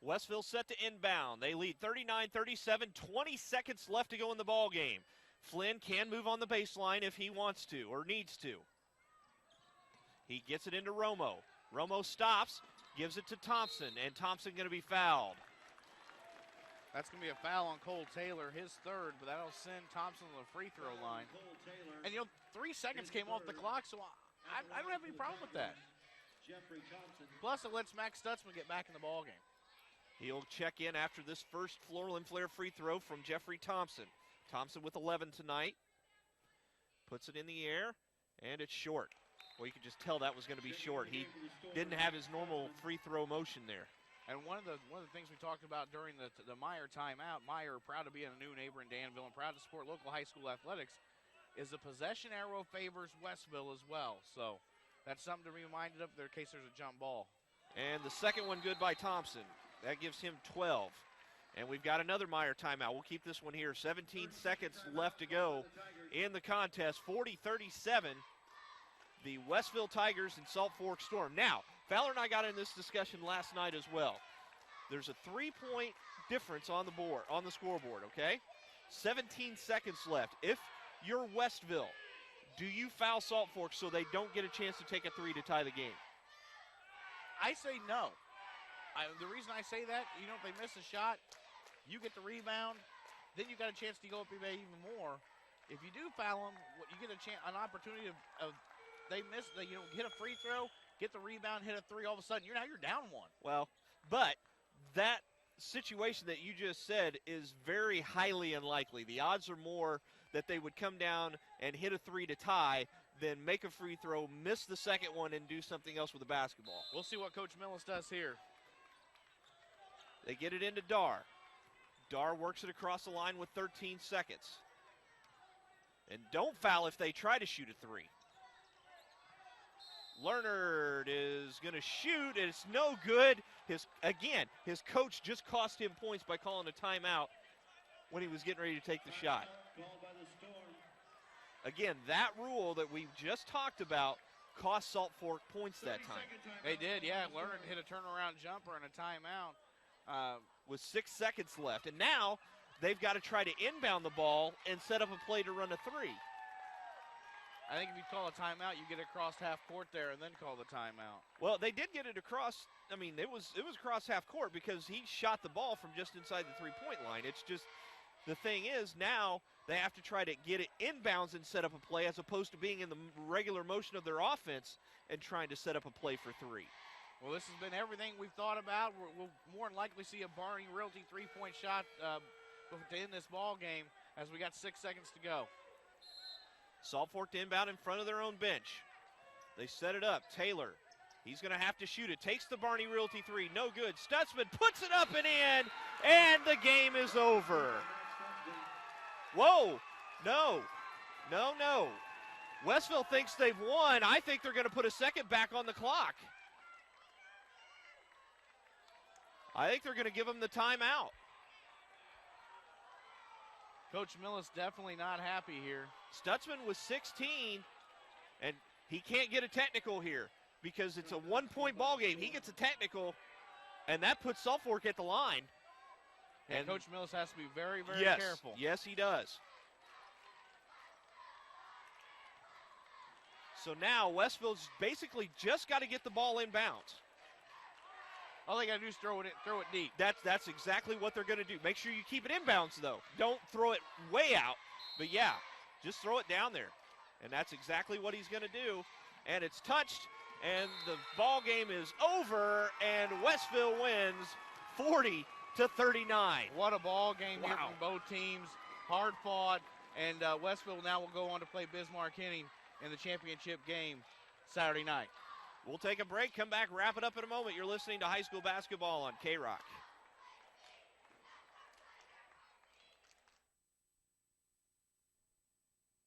Speaker 1: Westville set to inbound. They lead 39-37, 20 seconds left to go in the ball game. Flynn can move on the baseline if he wants to or needs to. He gets it into Romo. Romo stops, gives it to Thompson, and Thompson going to be fouled.
Speaker 2: That's going to be a foul on Cole Taylor, his third, but that'll send Thompson to the free throw line. And, 3 seconds came off the clock, so I don't have any problem with that. Plus, it lets Max Stutzman get back in the ball game.
Speaker 1: He'll check in after this first Floral & Flair free throw from Jeffrey Thompson. Thompson with 11 tonight. Puts it in the air, and it's short. Well, you could just tell that was going to be short. He didn't have his normal free throw motion there.
Speaker 2: And one of the things we talked about during the Meyer timeout, Meyer, proud to be a new neighbor in Danville and proud to support local high school athletics, is the possession arrow favors Westville as well. So that's something to be reminded of there in case there's a jump ball. And
Speaker 1: the second one good by Thompson. That gives him 12. And we've got another Meyer timeout. We'll keep this one here. 17 seconds left to go in the contest. 40-37. The Westville Tigers and Salt Fork Storm. Now, Fowler and I got in this discussion last night as well. There's a 3-point difference on the board, on the scoreboard, okay? 17 seconds left. If you're Westville, do you foul Salt Fork so they don't get a chance to take a 3 to tie the game?
Speaker 2: I say no. The reason I say that, if they miss a shot, you get the rebound, then you got a chance to go up even more. If you do foul them, you get an opportunity of they miss, hit a free throw, get the rebound, hit a 3, all of a sudden you're down 1.
Speaker 1: Well, but that situation that you just said is very highly unlikely. The odds are more that they would come down and hit a 3 to tie than make a free throw, miss the second one, and do something else with the basketball.
Speaker 2: We'll see what Coach Millis does here.
Speaker 1: They get it into Dar. Dar works it across the line with 13 seconds. And don't foul if they try to shoot a 3. Leonard is going to shoot, and it's no good. His coach just cost him points by calling a timeout when he was getting ready to take the shot.
Speaker 3: Called by the Storm.
Speaker 1: Again, that rule that we just talked about cost Salt Fork points that time.
Speaker 3: 30-second timeout
Speaker 2: They did, yeah.
Speaker 3: by the
Speaker 2: Leonard
Speaker 3: Storm.
Speaker 2: hit a turnaround jumper and a timeout.
Speaker 1: With 6 seconds left. And now they've got to try to inbound the ball and set up a play to run a three.
Speaker 2: I think if you call a timeout, you get across half court there and then call the timeout.
Speaker 1: Well, they did get it across. I mean, it was across half court because he shot the ball from just inside the three-point line. It's just the thing is now they have to try to get it inbounds and set up a play as opposed to being in the regular motion of their offense and trying to set up a play for three.
Speaker 2: Well, this has been everything we've thought about. We'll more than likely see a Barney Realty three-point shot to end this ball game as we got 6 seconds to go.
Speaker 1: Salt Fork to inbound in front of their own bench. They set it up. Taylor, he's going to have to shoot it. Takes the Barney Realty three. No good. Stutzman puts it up and in, and the game is over. Whoa. No. Westville thinks they've won. I think they're going to put a second back on the clock. I think they're going to give them the timeout.
Speaker 2: Coach Millis definitely not happy here.
Speaker 1: Stutzman was 16, and he can't get a technical here because it's a one-point ball game. He gets a technical, and that puts Salt Fork at the line.
Speaker 2: And Coach Millis has to be very, very
Speaker 1: yes,
Speaker 2: careful.
Speaker 1: Yes, he does. So now Westville's basically just got to get the ball inbounds.
Speaker 2: All they got to do is throw it deep.
Speaker 1: That's exactly what they're going to do. Make sure you keep it inbounds, though. Don't throw it way out. But, yeah, just throw it down there. And that's exactly what he's going to do. And it's touched, and the ball game is over, and Westville wins 40-39.
Speaker 2: What a ball game here
Speaker 1: Wow.
Speaker 2: from both teams. Hard fought, and Westville now will go on to play Bismarck-Henning in the championship game Saturday night.
Speaker 1: We'll take a break, come back, wrap it up in a moment. You're listening to high school basketball on K-Rock.